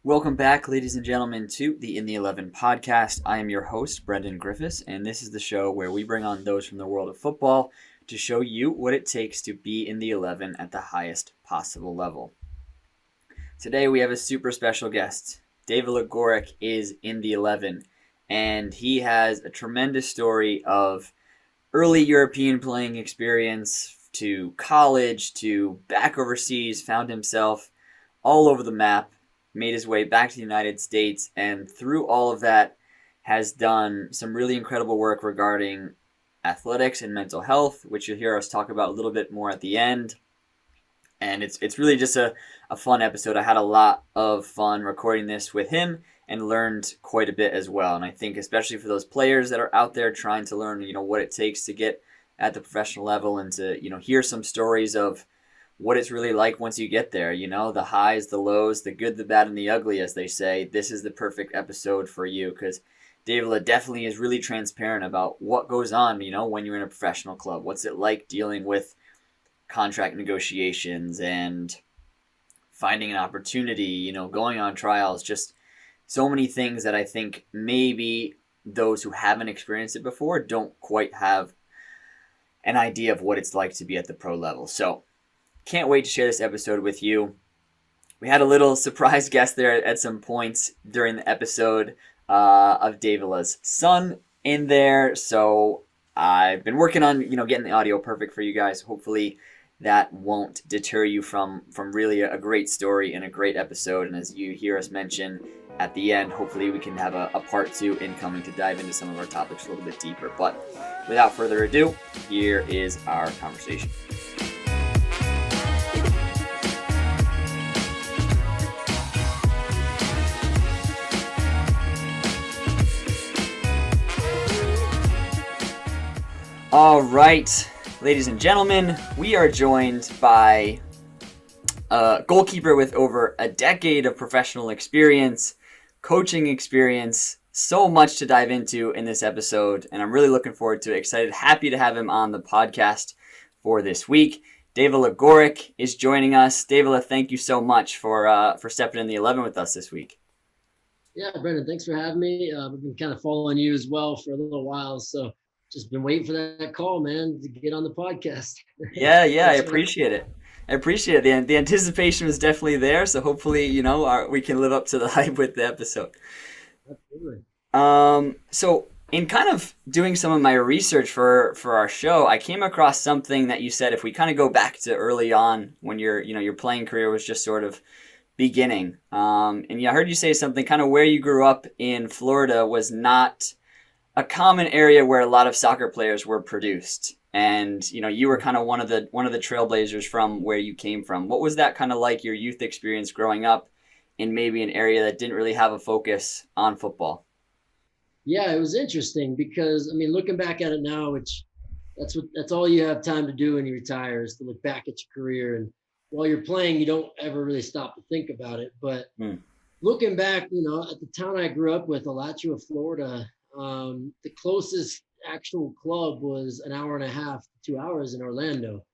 Welcome back, ladies and gentlemen, to the In the 11 podcast. I am your host, Brendan Griffiths, and this is the show where we bring on those from the world of football to show you what it takes to be in the 11 at the highest possible level. Today we have a super special guest. Devala Gorrick is in the 11, and he has a tremendous story of early European playing experience to college to back overseas, found himself all over the map, made his way back to the United States, and through all of that has done some really incredible work regarding athletics and mental health, which you'll hear us talk about a little bit more at the end. And it's really just a fun episode. I had a lot of fun recording this with him and learned quite a bit as well. And I think especially for those players that are out there trying to learn, what it takes to get at the professional level and to, hear some stories of what it's really like once you get there, the highs, the lows, the good, the bad, and the ugly, as they say. This is the perfect episode for you because Devala definitely is really transparent about what goes on, when you're in a professional club. What's it like dealing with contract negotiations and finding an opportunity, going on trials, just so many things that I think maybe those who haven't experienced it before don't quite have an idea of what it's like to be at the pro level. So can't wait to share this episode with you. We had a little surprise guest there at some points during the episode of Devala's son in there. So I've been working on, getting the audio perfect for you guys. Hopefully that won't deter you from really a great story and a great episode. And as you hear us mention at the end, hopefully we can have a part 2 incoming to dive into some of our topics a little bit deeper. But without further ado, here is our conversation. All right, ladies and gentlemen, we are joined by a goalkeeper with over a decade of professional experience, coaching experience, so much to dive into in this episode, and I'm really looking forward to it. Happy to have him on the podcast for this week. Devala Gorrick is joining us. Devala, thank you so much for stepping in the 11 with us this week. Yeah, Brendan, thanks for having me. I've been kind of following you as well for a little while, so just been waiting for that call, man, to get on the podcast. Yeah, I appreciate it. The anticipation was definitely there, so hopefully, we can live up to the hype with the episode. Absolutely. So in kind of doing some of my research for our show, I came across something that you said. If we kind of go back to early on when your playing career was just sort of beginning, and I heard you say something kind of where you grew up in Florida was not a common area where a lot of soccer players were produced. And, you were kind of one of the trailblazers from where you came from. What was that kind of like, your youth experience growing up in maybe an area that didn't really have a focus on football? Yeah, it was interesting because, looking back at it now, that's all you have time to do when you retire is to look back at your career. And while you're playing, you don't ever really stop to think about it. But looking back, at the town I grew up with, Alachua, Florida, the closest actual club was an hour and a half, 2 hours in Orlando.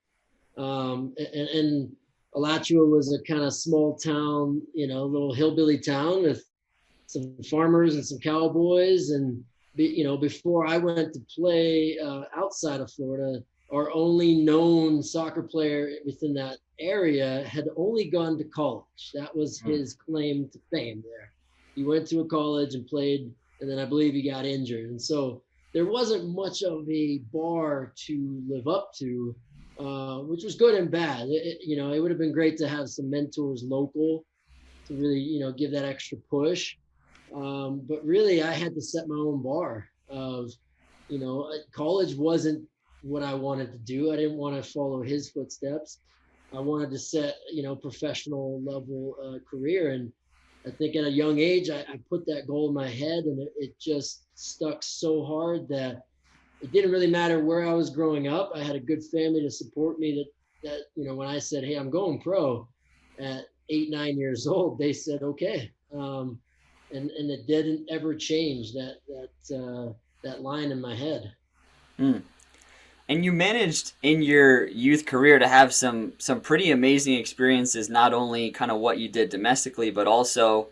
And Alachua was a kind of small town, little hillbilly town with some farmers and some cowboys. And, before I went to play outside of Florida, our only known soccer player within that area had only gone to college. That was his claim to fame there. He went to a college and played, and then I believe he got injured. And so there wasn't much of a bar to live up to, which was good and bad. It would have been great to have some mentors local to really, give that extra push. But really, I had to set my own bar of, college wasn't what I wanted to do. I didn't want to follow his footsteps. I wanted to set, professional level career. And I think at a young age, I put that goal in my head, and it just stuck so hard that it didn't really matter where I was growing up. I had a good family to support me that when I said, hey, I'm going pro at 8, 9 years old, they said, okay. And it didn't ever change that line in my head. And you managed in your youth career to have some pretty amazing experiences, not only kind of what you did domestically, but also,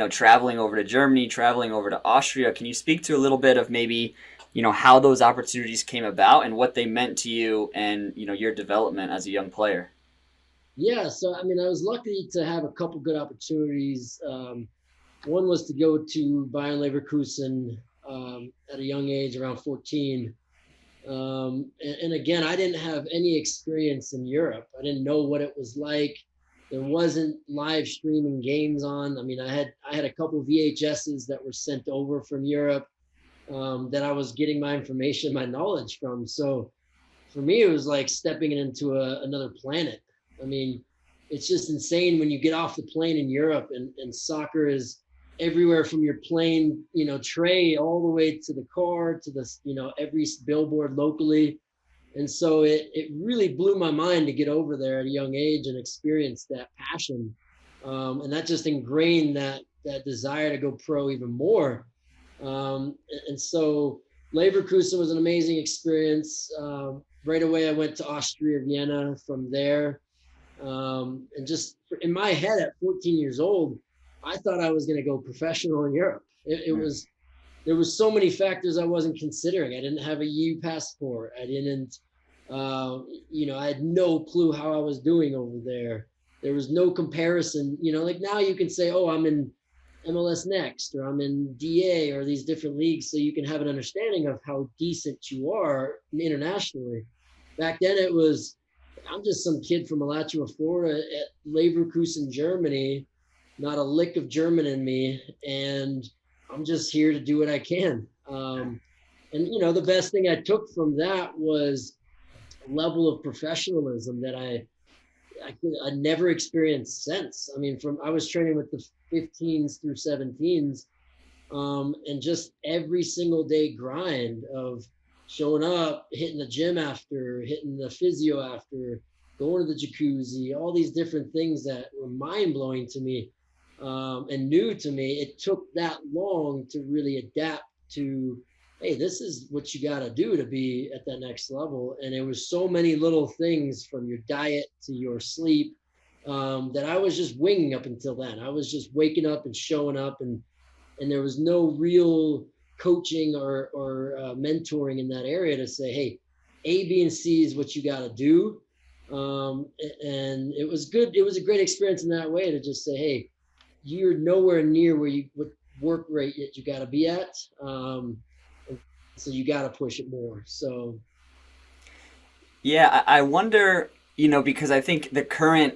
traveling over to Germany, traveling over to Austria. Can you speak to a little bit of maybe, how those opportunities came about and what they meant to you and, your development as a young player? Yeah, so I mean, I was lucky to have a couple good opportunities. One was to go to Bayern Leverkusen at a young age, around 14. And again, I didn't have any experience in Europe. I didn't know what it was like. There wasn't live streaming games on. I mean, I had a couple VHSs that were sent over from Europe that I was getting my information, my knowledge from. So for me, it was like stepping into another planet. I mean, it's just insane when you get off the plane in Europe, and soccer is everywhere from your plane, tray all the way to the car to the, every billboard locally. And so it really blew my mind to get over there at a young age and experience that passion. And that just ingrained that desire to go pro even more. And so Leverkusen was an amazing experience. Right away, I went to Austria, Vienna from there. And just in my head at 14 years old, I thought I was going to go professional in Europe. There was so many factors I wasn't considering. I didn't have a EU passport. I didn't, I had no clue how I was doing over there. There was no comparison, like now you can say, oh, I'm in MLS Next or I'm in DA or these different leagues. So you can have an understanding of how decent you are internationally. Back then it was, I'm just some kid from Alachua, Florida at Leverkusen, Germany, not a lick of German in me. And I'm just here to do what I can. And, the best thing I took from that was a level of professionalism that I never experienced since. I mean, I was training with the 15s through 17s, and just every single day grind of showing up, hitting the gym after, hitting the physio after, going to the jacuzzi, all these different things that were mind-blowing to me and new to me. It took that long to really adapt to, hey, this is what you got to do to be at that next level. And it was so many little things from your diet to your sleep that I was just winging up until then. I was just waking up and showing up, and there was no real coaching or mentoring in that area to say, hey, A, B, and C is what you got to do. And it was good. It was a great experience in that way to just say, hey, you're nowhere near what work rate that you got to be at. So you got to push it more. So. Yeah, I wonder, because I think the current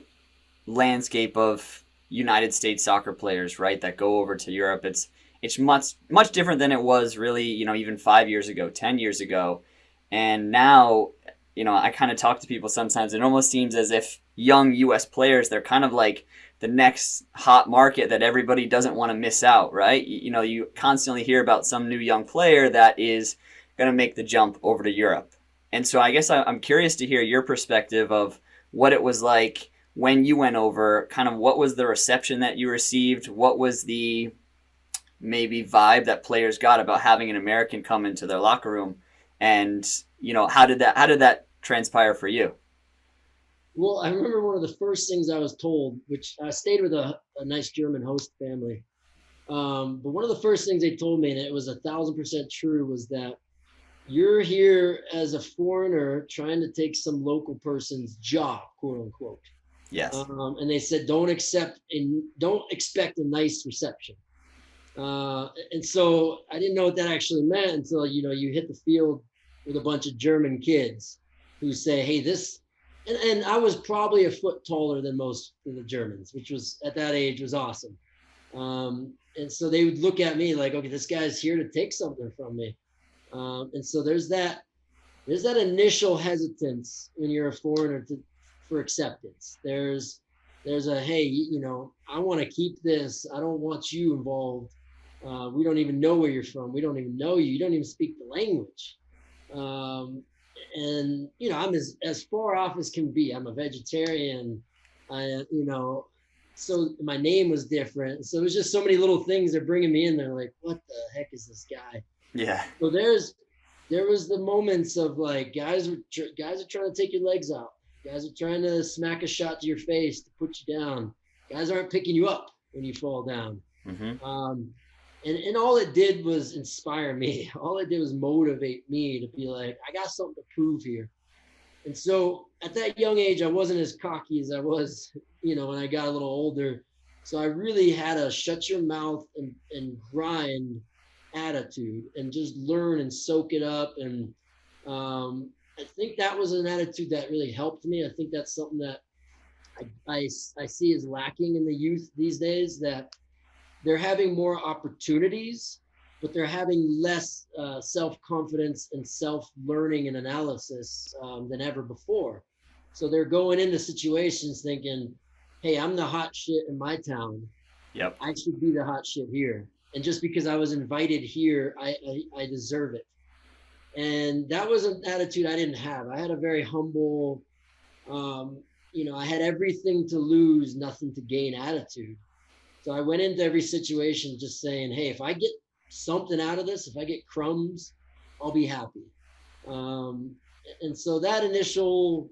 landscape of United States soccer players, right, that go over to Europe, it's much different than it was really, even 5 years ago, 10 years ago. And now, I kind of talk to people sometimes. It almost seems as if young U.S. players, they're kind of like the next hot market that everybody doesn't want to miss out, right? You constantly hear about some new young player that is going to make the jump over to Europe. And so I guess I'm curious to hear your perspective of what it was like when you went over, kind of what was the reception that you received? What was the maybe vibe that players got about having an American come into their locker room? And, how did that transpire for you? Well, I remember one of the first things I was told, which I stayed with a nice German host family. But one of the first things they told me, and it was 1,000% true, was that you're here as a foreigner trying to take some local person's job, quote unquote. Yes. And they said, don't expect a nice reception. And so I didn't know what that actually meant until, you hit the field with a bunch of German kids who say, hey, this, and I was probably a foot taller than most of the Germans, which was at that age was awesome. And so they would look at me like, okay, this guy's here to take something from me. And so there's that initial hesitance when you're a foreigner for acceptance. There's a, hey, I want to keep this. I don't want you involved. We don't even know where you're from. We don't even know you. You don't even speak the language. And, I'm as far off as can be. I'm a vegetarian. So my name was different. So it was just so many little things that bringing me in there. Like, what the heck is this guy? Yeah. So there was the moments of like, guys are trying to take your legs out. Guys are trying to smack a shot to your face to put you down. Guys aren't picking you up when you fall down. Mm-hmm. And all it did was inspire me. All it did was motivate me to be like, I got something to prove here. And so at that young age, I wasn't as cocky as I was, when I got a little older. So I really had a shut your mouth and grind attitude and just learn and soak it up. And I think that was an attitude that really helped me. I think that's something that I see as lacking in the youth these days, that they're having more opportunities, but they're having less self-confidence and self-learning and analysis than ever before. So they're going into situations thinking, hey, I'm the hot shit in my town. Yep. I should be the hot shit here. And just because I was invited here, I deserve it. And that was an attitude I didn't have. I had a very humble, I had everything to lose, nothing to gain attitude. So I went into every situation just saying, hey, if I get something out of this, if I get crumbs, I'll be happy. And so that initial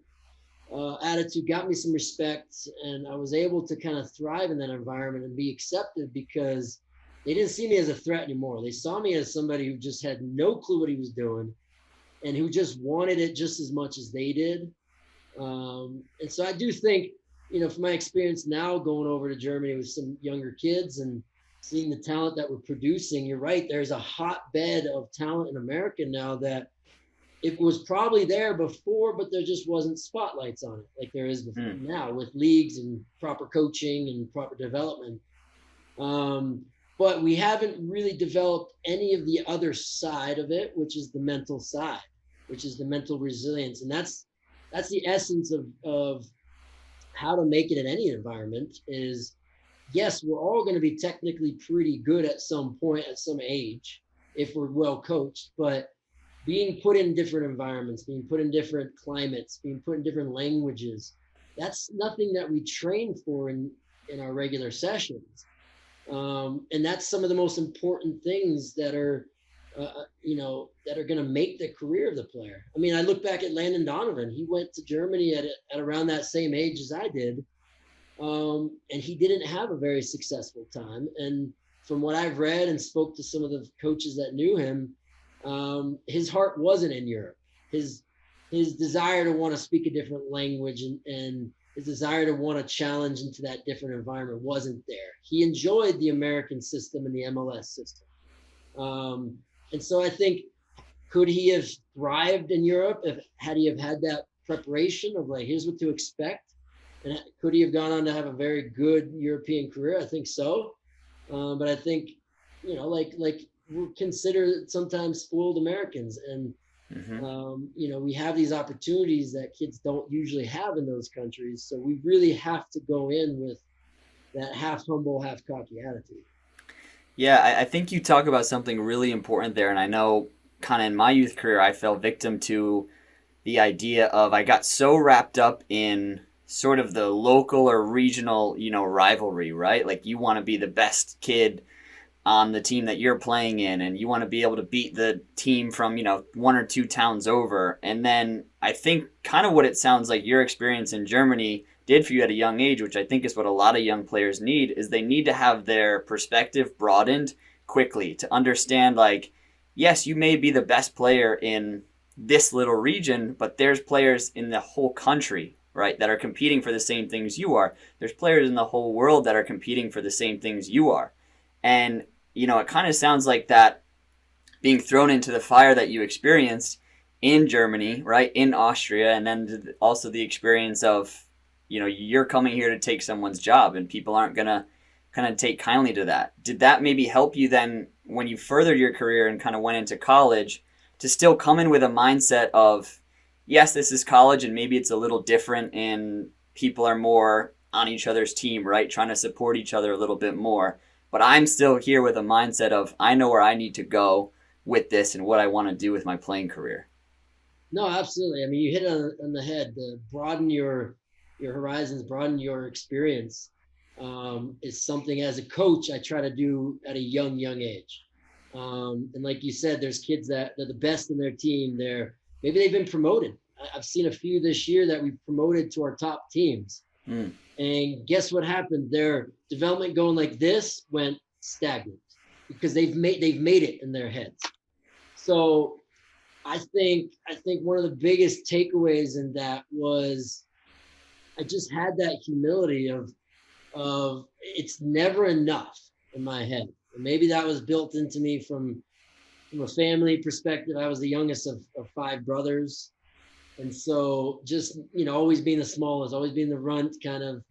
attitude got me some respect, and I was able to kind of thrive in that environment and be accepted because they didn't see me as a threat anymore. They saw me as somebody who just had no clue what he was doing and who just wanted it just as much as they did. And so I do think, from my experience now going over to Germany with some younger kids and seeing the talent that we're producing, you're right, there's a hotbed of talent in America now that it was probably there before, but there just wasn't spotlights on it like there is before now with leagues and proper coaching and proper development. But we haven't really developed any of the other side of it, which is the mental side, which is the mental resilience. And that's the essence of how to make it in any environment is, yes, we're all going to be technically pretty good at some point, at some age, if we're well coached, but being put in different environments, being put in different climates, being put in different languages, that's nothing that we train for in our regular sessions. And that's some of the most important things that are, that are going to make the career of the player. I mean, I look back at Landon Donovan. He went to Germany at around that same age as I did. And he didn't have a very successful time. And from what I've read and spoke to some of the coaches that knew him, his heart wasn't in Europe. His desire to want to speak a different language and his desire to want to challenge into that different environment wasn't there. He enjoyed the American system and the MLS system. And so I think, could he have thrived in Europe had he have had that preparation of like, here's what to expect? And could he have gone on to have a very good European career? I think so. But I think, like we're considered sometimes spoiled Americans, and we have these opportunities that kids don't usually have in those countries. So we really have to go in with that half humble, half cocky attitude. Yeah, I think you talk about something really important there, and I know kind of in my youth career, I fell victim to the idea of I got so wrapped up in sort of the local or regional, rivalry, right? Like you want to be the best kid on the team that you're playing in, and you want to be able to beat the team from, one or two towns over. And then I think kind of what it sounds like your experience in Germany did for you at a young age, which I think is what a lot of young players need, is they need to have their perspective broadened quickly to understand, like, yes, you may be the best player in this little region, but there's players in the whole country, right, that are competing for the same things you are. There's players in the whole world that are competing for the same things you are. And, it kind of sounds like that being thrown into the fire that you experienced in Germany, right, in Austria, and then also the experience of, you're coming here to take someone's job and people aren't going to kind of take kindly to that. Did that maybe help you then when you furthered your career and kind of went into college to still come in with a mindset of, yes, this is college and maybe it's a little different and people are more on each other's team, right, trying to support each other a little bit more. But I'm still here with a mindset of I know where I need to go with this and what I want to do with my playing career. No, absolutely. I mean, you hit it on the head. Broaden your horizons, broaden your experience is something as a coach I try to do at a young age. And like you said, there's kids that they're the best in their team. Maybe they've been promoted. I've seen a few this year that we've promoted to our top teams. And guess what happened? Their development going like this went stagnant because they've made it in their heads. So I think one of the biggest takeaways in that was I just had that humility of it's never enough in my head. And maybe that was built into me from a family perspective. I was the youngest of 5 brothers. And so just, always being the smallest, always being the runt kind of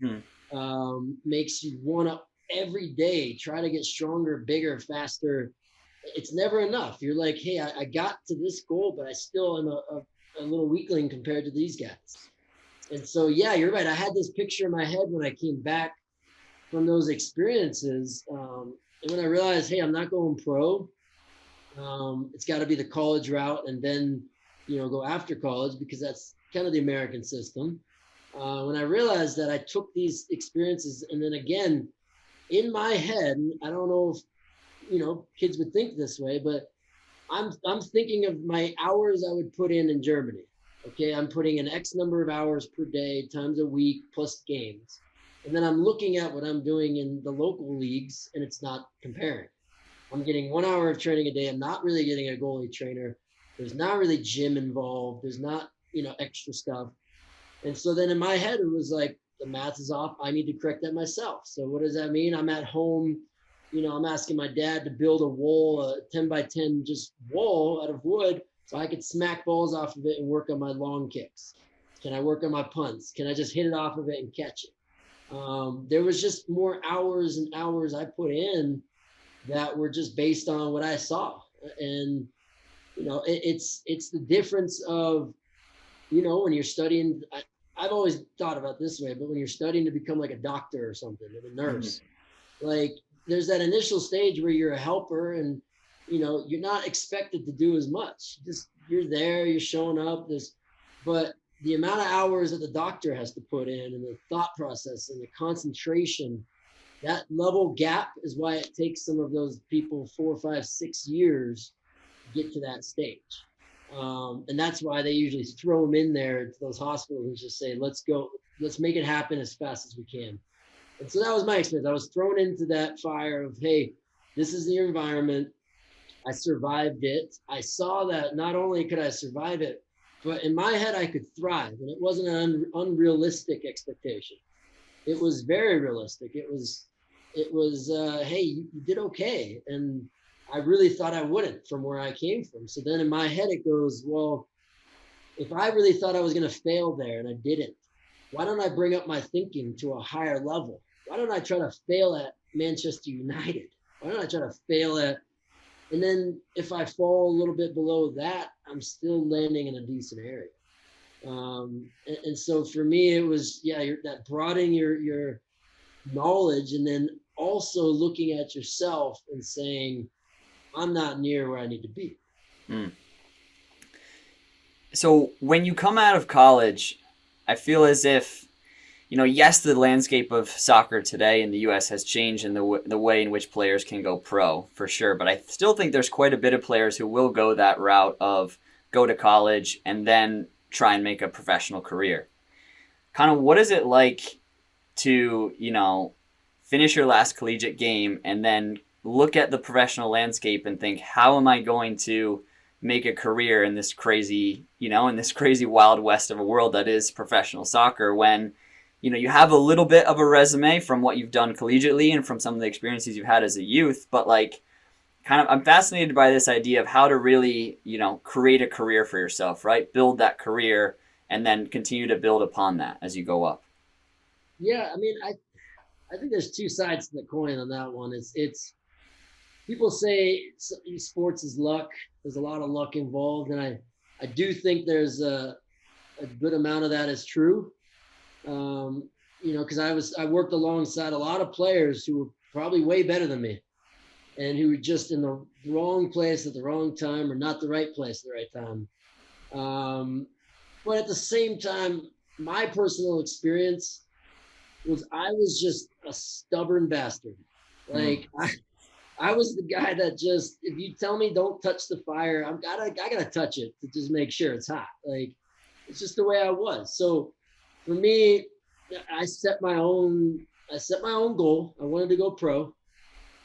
makes you want to every day try to get stronger, bigger, faster. It's never enough. You're like, hey, I got to this goal, but I still am a little weakling compared to these guys. And so, yeah, you're right. I had this picture in my head when I came back from those experiences. And when I realized, hey, I'm not going pro, it's got to be the college route and then, go after college because that's kind of the American system. When I realized that I took these experiences and then again, in my head, I don't know if, kids would think this way, but I'm thinking of my hours I would put in Germany. Okay, I'm putting in X number of hours per day times a week plus games. And then I'm looking at what I'm doing in the local leagues and it's not comparing. I'm getting 1 hour of training a day. I'm not really getting a goalie trainer. There's not really gym involved. There's not, extra stuff. And so then in my head, it was like, the math is off. I need to correct that myself. So what does that mean? I'm at home, I'm asking my dad to build a wall, a 10 by 10 just wall out of wood so I could smack balls off of it and work on my long kicks. Can I work on my punts? Can I just hit it off of it and catch it? There was just more hours and hours I put in that were just based on what I saw. And, it's the difference of, when you're studying, I've always thought about it this way, but when you're studying to become like a doctor or something, or a nurse, like there's that initial stage where you're a helper and, you're not expected to do as much. You're there, you're showing up, but the amount of hours that the doctor has to put in and the thought process and the concentration, that level gap is why it takes some of those people 4, 5, 6 years to get to that stage. And that's why they usually throw them in there to those hospitals and just say, let's go, let's make it happen as fast as we can. And so that was my experience. I was thrown into that fire of, hey, this is the environment. I survived it. I saw that not only could I survive it, but in my head, I could thrive. And it wasn't an unrealistic expectation. It was very realistic. It was, hey, you did okay. And I really thought I wouldn't from where I came from. So then in my head, it goes, well, if I really thought I was going to fail there and I didn't, why don't I bring up my thinking to a higher level? Why don't I try to fail at Manchester United? Why don't I try to fail at, and then if I fall a little bit below that, I'm still landing in a decent area. And so for me, it was, that broadening your knowledge and then also looking at yourself and saying, I'm not near where I need to be. So when you come out of college, I feel as if, yes, the landscape of soccer today in the U.S. has changed in the way in which players can go pro, for sure. But I still think there's quite a bit of players who will go that route of go to college and then try and make a professional career. Kind of what is it like to, finish your last collegiate game and then look at the professional landscape and think, how am I going to make a career in this crazy, in this crazy wild west of a world that is professional soccer when, you have a little bit of a resume from what you've done collegiately and from some of the experiences you've had as a youth, but I'm fascinated by this idea of how to really, create a career for yourself, right? Build that career and then continue to build upon that as you go up. Yeah, I mean, I think there's two sides to the coin on that one. It's people say sports is luck. There's a lot of luck involved, and I do think there's a good amount of that is true. Because I worked alongside a lot of players who were probably way better than me, and who were just in the wrong place at the wrong time or not the right place at the right time. But at the same time, my personal experience was I was just a stubborn bastard. Like I was the guy that just, if you tell me don't touch the fire, I gotta touch it to just make sure it's hot. Like it's just the way I was. So for me, I set my own goal. I wanted to go pro.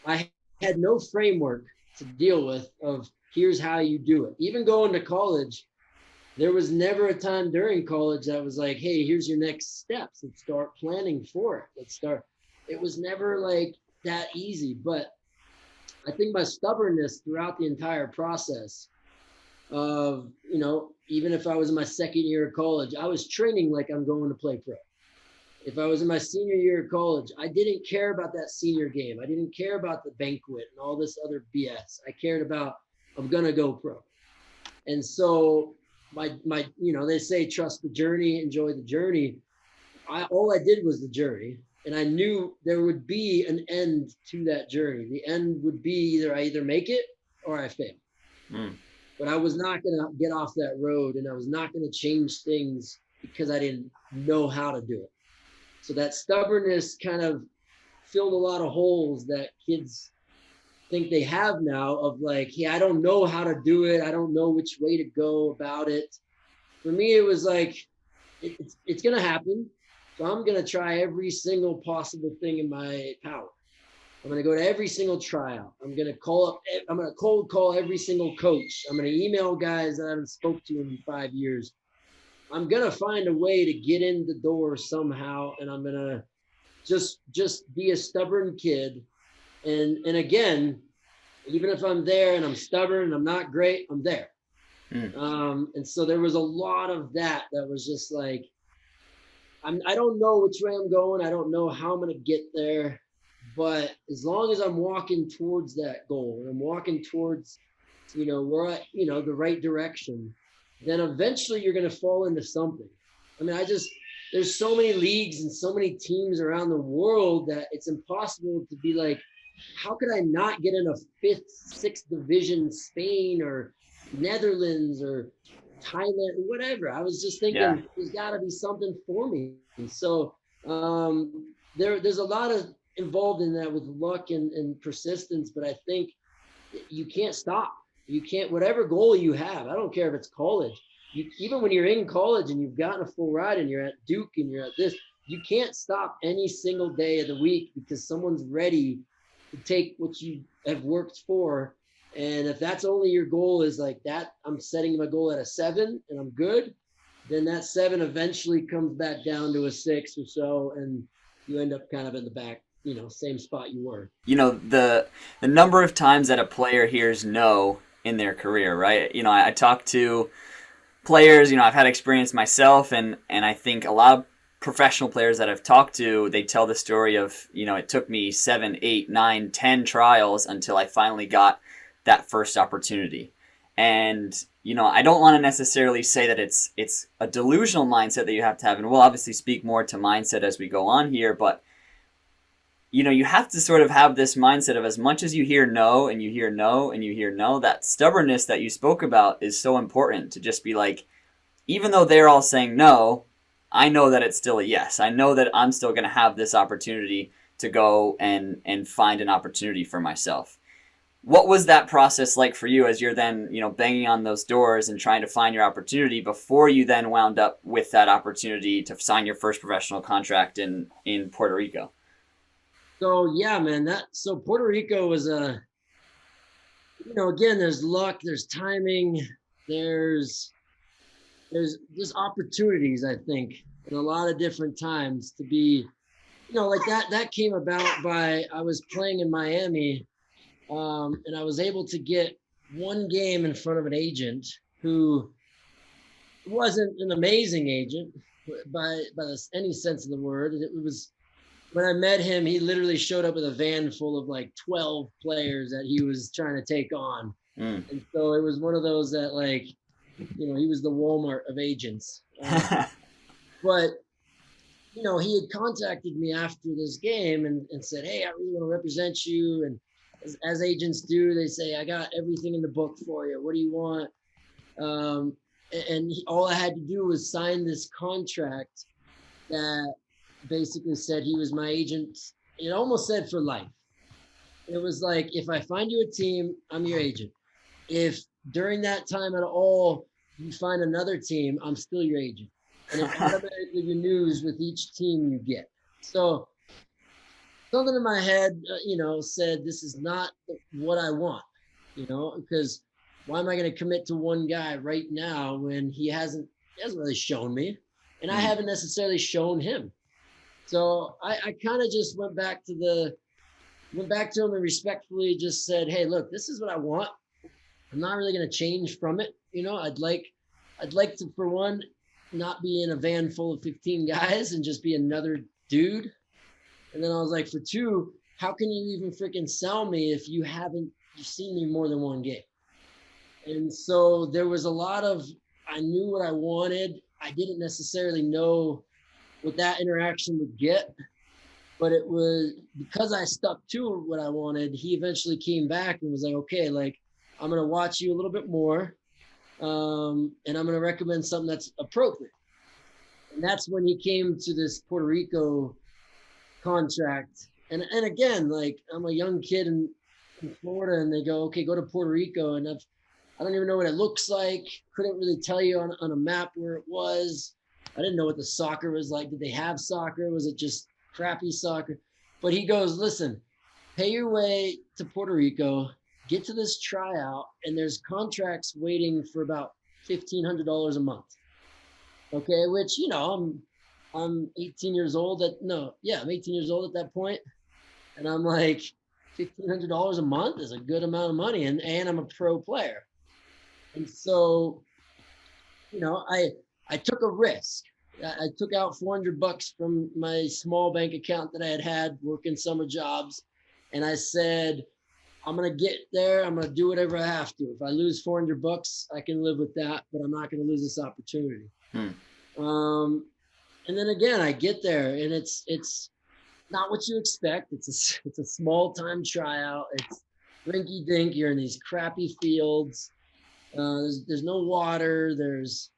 I had no framework to deal with of here's how you do it. Even going to college, there was never a time during college that was like, hey, here's your next steps. Let's start planning for it. Let's start. It was never like that easy. But I think my stubbornness throughout the entire process of, even if I was in my second year of college, I was training like I'm going to play pro. If I was in my senior year of college, I didn't care about that senior game. I didn't care about the banquet and all this other BS. I cared about, I'm going to go pro. And so my, they say, trust the journey, enjoy the journey. All I did was the journey. And I knew there would be an end to that journey. The end would be I either make it or I fail. But I was not going to get off that road, and I was not going to change things because I didn't know how to do it. So that stubbornness kind of filled a lot of holes that kids think they have now of like, hey, I don't know how to do it. I don't know which way to go about it. For me, it was like, it's going to happen. So I'm going to try every single possible thing in my power. I'm going to go to every single tryout. I'm going to cold call every single coach. I'm going to email guys that I haven't spoke to in 5 years. I'm going to find a way to get in the door somehow. And I'm going to just be a stubborn kid. And again, even if I'm there and I'm stubborn and I'm not great, I'm there. And so there was a lot of that was just like, I don't know which way I'm going. I don't know how I'm going to get there. But as long as I'm walking towards that goal and I'm walking towards, where the right direction, then eventually you're going to fall into something. I mean, there's so many leagues and so many teams around the world that it's impossible to be like, how could I not get in a 5th, 6th division, Spain or Netherlands or Thailand, whatever. I was just thinking there's got to be something for me. And so there's a lot of involved in that with luck and persistence, but I think you can't stop. You can't, whatever goal you have, I don't care if it's college, even when you're in college and you've gotten a full ride and you're at Duke and you're at this, you can't stop any single day of the week because someone's ready to take what you have worked for. And if that's only your goal is like that, I'm setting my goal at a 7 and I'm good, then that 7 eventually comes back down to a 6 or so. And you end up kind of in the back, same spot you were. The number of times that a player hears no in their career, right? I talk to players, I've had experience myself, and I think a lot of professional players that I've talked to, they tell the story of, it took me 7, 8, 9, 10 trials until I finally got that first opportunity. And, I don't want to necessarily say that it's a delusional mindset that you have to have, and we'll obviously speak more to mindset as we go on here, but you have to sort of have this mindset of as much as you hear no and you hear no and you hear no, that stubbornness that you spoke about is so important to just be like, even though they're all saying no, I know that it's still a yes. I know that I'm still going to have this opportunity to go and find an opportunity for myself. What was that process like for you as you're then, banging on those doors and trying to find your opportunity before you then wound up with that opportunity to sign your first professional contract in Puerto Rico? So yeah, man, so Puerto Rico was again, there's luck, there's timing, there's opportunities, I think, in a lot of different times to be, like that came about by, I was playing in Miami, and I was able to get one game in front of an agent who wasn't an amazing agent by any sense of the word. It was, when I met him, he literally showed up with a van full of like 12 players that he was trying to take on. And so it was one of those that like, he was the Walmart of agents. But, he had contacted me after this game and said, hey, I really want to represent you. And as agents do, they say, I got everything in the book for you. What do you want? And all I had to do was sign this contract that basically said he was my agent. It almost said for life. It was like, if I find you a team, I'm your agent. If during that time at all you find another team, I'm still your agent. And it automatically renews with each team you get. So something in my head, said this is not what I want, because why am I going to commit to one guy right now when he hasn't really shown me, and I Hmm. haven't necessarily shown him. So I kind of just went back to him and respectfully just said, hey, look, this is what I want. I'm not really going to change from it. I'd like to, for one, not be in a van full of 15 guys and just be another dude. And then I was like, for two, how can you even freaking sell me if you've seen me more than one game? And so there was a lot of, I knew what I wanted. I didn't necessarily know what that interaction would get, but it was because I stuck to what I wanted. He eventually came back and was like, okay, like, I'm going to watch you a little bit more. And I'm going to recommend something that's appropriate. And that's when he came to this Puerto Rico contract. And again, like, I'm a young kid in Florida, and they go, okay, go to Puerto Rico. And I don't even know what it looks like. Couldn't really tell you on a map where it was. I didn't know what the soccer was like. Did they have soccer? Was it just crappy soccer? But he goes, listen, pay your way to Puerto Rico, get to this tryout, and there's contracts waiting for about $1,500 a month. Okay, which I'm 18 years old. I'm 18 years old at that point, and I'm like, $1,500 a month is a good amount of money, and I'm a pro player, and so I took a risk. I took out $400 from my small bank account that I had working summer jobs, and I said, I'm gonna get there. I'm gonna do whatever I have to. If I lose $400, I can live with that, but I'm not gonna lose this opportunity. Hmm. Um, and then again, I get there, and it's not what you expect. It's a small time tryout. It's rinky dink. You're in these crappy fields. There's no water. There's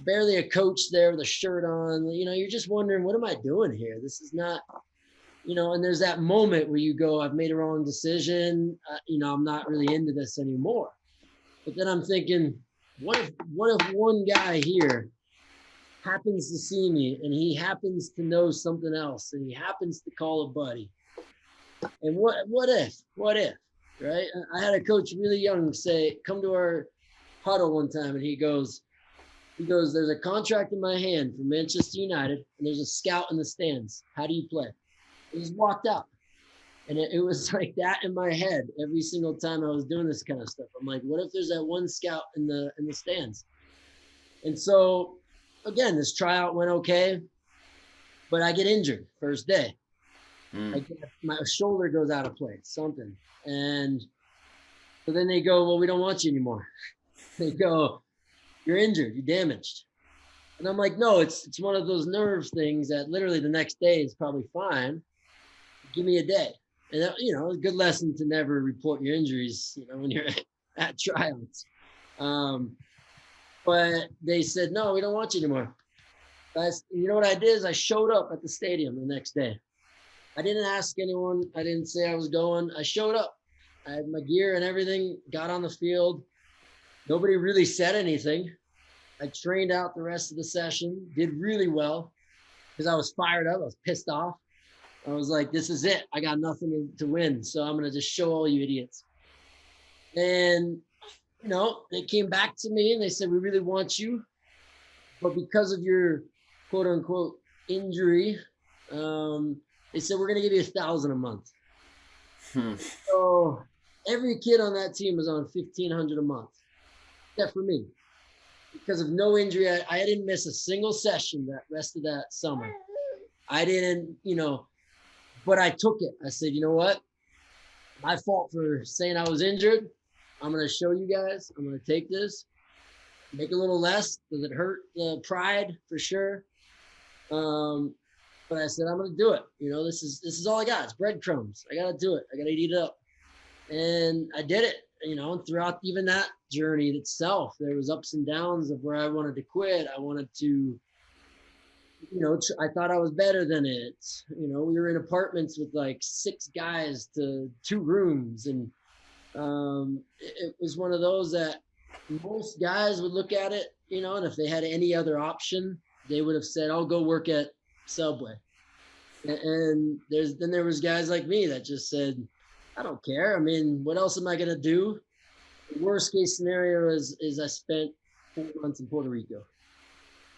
barely a coach there with a shirt on. You're just wondering, what am I doing here? This is not, and there's that moment where you go, I've made a wrong decision. I'm not really into this anymore. But then I'm thinking, what if one guy here happens to see me, and he happens to know something else, and he happens to call a buddy? And what if, right? I had a coach really young say, come to our huddle one time, and he goes, there's a contract in my hand for Manchester United, and there's a scout in the stands. How do you play? He just walked out. And it was like that in my head every single time I was doing this kind of stuff. I'm like, what if there's that one scout in the stands? And so again, this tryout went okay, but I get injured first day. My shoulder goes out of place, something. And so then they go, well, we don't want you anymore. They go, you're injured, you're damaged. And I'm like, no, it's one of those nerve things that literally the next day is probably fine. Give me a day. And that, a good lesson to never report your injuries, when you're at tryouts. But they said, no, we don't want you anymore. You know what I did is I showed up at the stadium the next day. I didn't ask anyone. I didn't say I was going. I showed up. I had my gear and everything, got on the field. Nobody really said anything. I trained out the rest of the session, did really well because I was fired up. I was pissed off. I was like, this is it. I got nothing to win. So I'm going to just show all you idiots. And, they came back to me and they said, we really want you. But because of your quote unquote injury, they said, we're going to give you $1,000 a month. So every kid on that team was on $1,500 a month, except for me. Because of no injury, I didn't miss a single session that rest of that summer. I didn't, but I took it. I said, you know what? My fault for saying I was injured. I'm going to show you guys. I'm going to take this, make a little less. Does it hurt the pride? For sure. But I said, I'm going to do it. This is all I got. It's breadcrumbs. I got to do it. I got to eat it up. And I did it, and throughout even that journey itself, there was ups and downs of where I wanted to quit. I wanted to, I thought I was better than it. We were in apartments with like 6 guys to 2 rooms. And it was one of those that most guys would look at it, and if they had any other option, they would have said, I'll go work at Subway. And there was guys like me that just said, I don't care. I mean, what else am I going to do? The worst case scenario is I spent 4 months in Puerto Rico.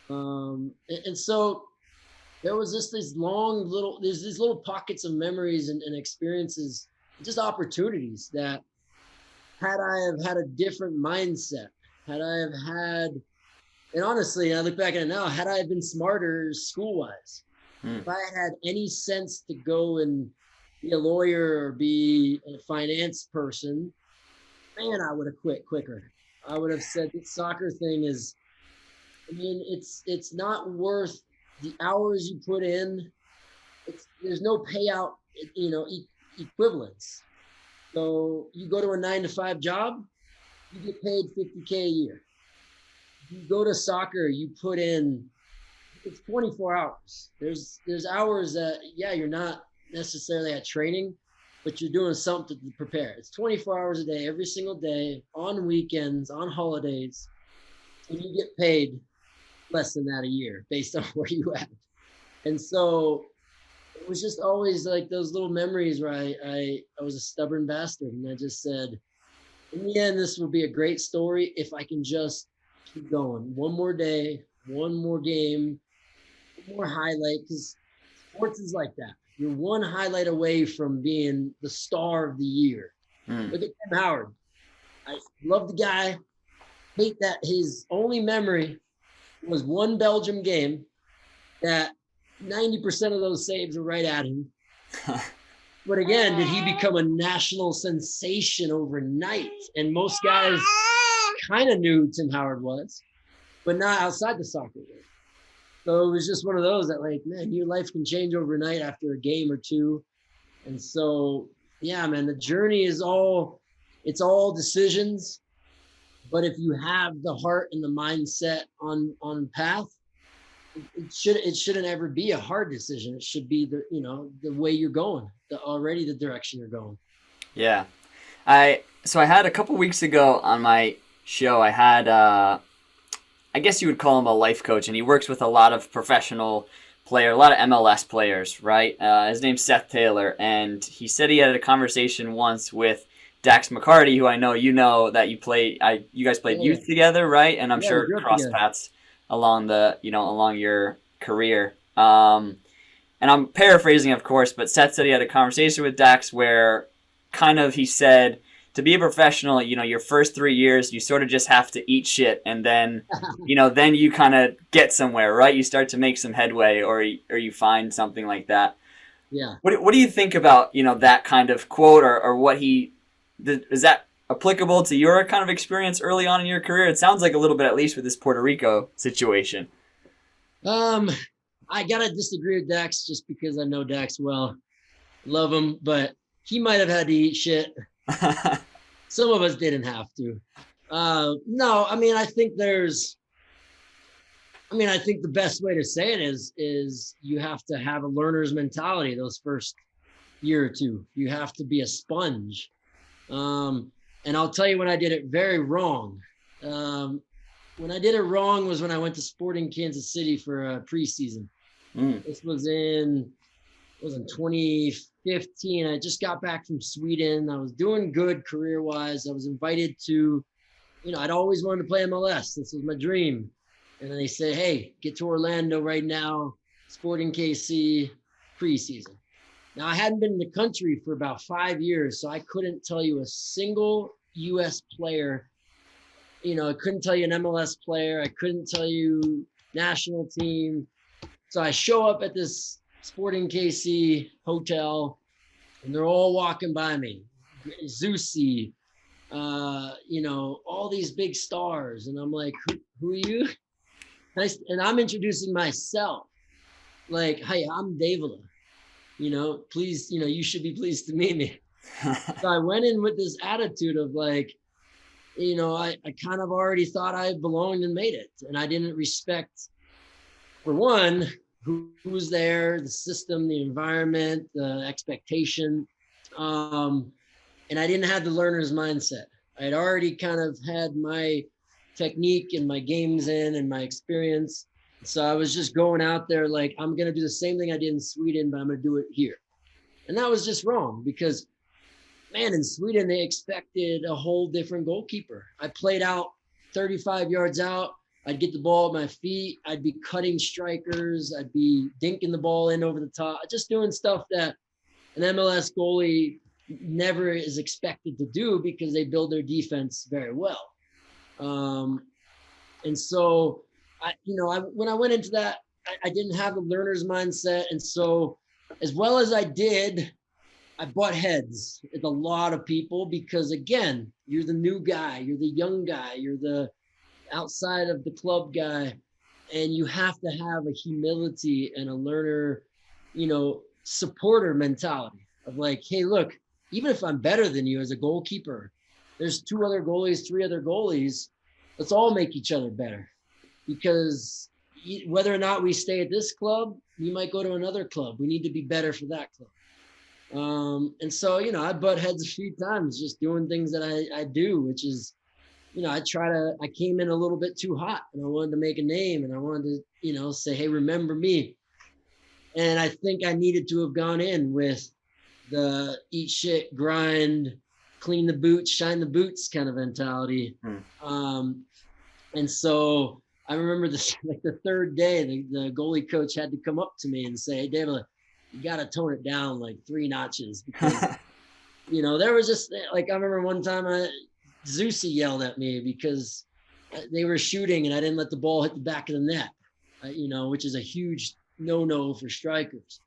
And so there was just there's these little pockets of memories and experiences, just opportunities that had I have had a different mindset, had I have had, and honestly, I look back at it now, had I been smarter school wise, if I had any sense to go and be a lawyer or be a finance person, man, I would have quit quicker. I would have said this soccer thing is, I mean, it's not worth the hours you put in. There's no payout, equivalence. So you go to a 9-to-5 job, you get paid $50K a year. You go to soccer, you put in, it's 24 hours. There's hours that, yeah, you're not necessarily at training, but you're doing something to prepare. It's 24 hours a day, every single day, on weekends, on holidays, and you get paid less than that a year based on where you at. And so it was just always like those little memories where I was a stubborn bastard, and I just said, in the end, this will be a great story if I can just keep going. One more day, one more game, one more highlight, because sports is like that. You're one highlight away from being the star of the year. Look at Tim Howard. I love the guy. Hate that his only memory was one Belgium game that 90% of those saves were right at him. But again, did he become a national sensation overnight? And most guys kind of knew who Tim Howard was, but not outside the soccer game. So it was just one of those that, like, man, your life can change overnight after a game or two. And so, yeah, man, the journey is it's all decisions. But if you have the heart and the mindset on path, it shouldn't ever be a hard decision. It should be the way you're going, the direction you're going. Yeah. I had a couple weeks ago on my show, I had I guess you would call him a life coach, and he works with a lot of professional a lot of MLS players, right? His name's Seth Taylor, and he said he had a conversation once with Dax McCarty, who I know that you guys played youth together, right? And I'm sure cross paths along your career. And I'm paraphrasing, of course, but Seth said he had a conversation with Dax where kind of he said, to be a professional, your first 3 years, you sort of just have to eat shit, and then, then you kind of get somewhere, right? You start to make some headway, or you find something like that. Yeah. What do you think about, that kind of quote, or what is that applicable to your kind of experience early on in your career? It sounds like a little bit, at least with this Puerto Rico situation. I gotta disagree with Dax just because I know Dax well, love him, but he might have had to eat shit. Some of us didn't have to. No, I mean, I think the best way to say it is you have to have a learner's mentality those first year or two. You have to be a sponge. And I'll tell you when I did it very wrong. When I did it wrong was when I went to Sporting Kansas City for a preseason. This was in 2015. I just got back from Sweden. I was doing good career-wise. I was invited to, I'd always wanted to play MLS. This was my dream. And then they said, hey, get to Orlando right now, Sporting KC preseason. Now, I hadn't been in the country for about 5 years, so I couldn't tell you a single U.S. player. I couldn't tell you an MLS player. I couldn't tell you national team. So I show up at this Sporting KC hotel, and they're all walking by me. Zusi, all these big stars. And I'm like, who are you? And I'm introducing myself. Like, hey, I'm Devala. Please, you should be pleased to meet me. So I went in with this attitude of like, I kind of already thought I belonged and made it. And I didn't respect, for one, who was there, the system, the environment, the expectation. And I didn't have the learner's mindset. I had already kind of had my technique and my games in and my experience. So I was just going out there like, I'm going to do the same thing I did in Sweden, but I'm going to do it here. And that was just wrong because, man, in Sweden, they expected a whole different goalkeeper. I played out 35 yards out. I'd get the ball at my feet. I'd be cutting strikers. I'd be dinking the ball in over the top, just doing stuff that an MLS goalie never is expected to do because they build their defense very well. And so when I went into that, I didn't have the learner's mindset. And so as well as I did, I butt heads with a lot of people because, again, you're the new guy, you're the young guy, you're the outside of the club guy, and you have to have a humility and a learner, supporter mentality of like, hey, look, even if I'm better than you as a goalkeeper, there's 2 other goalies, 3 other goalies. Let's all make each other better, because whether or not we stay at this club, we might go to another club. We need to be better for that club. And so, I butt heads a few times just doing things that I do, which is, I came in a little bit too hot and I wanted to make a name and I wanted to, say, hey, remember me. And I think I needed to have gone in with the eat shit, grind, clean the boots, shine the boots kind of mentality. And so I remember this, like the 3rd day, the goalie coach had to come up to me and say, hey, Devala, you got to tone it down like 3 notches because, there was just like, I remember one time Zeusy yelled at me because they were shooting and I didn't let the ball hit the back of the net, which is a huge no-no for strikers.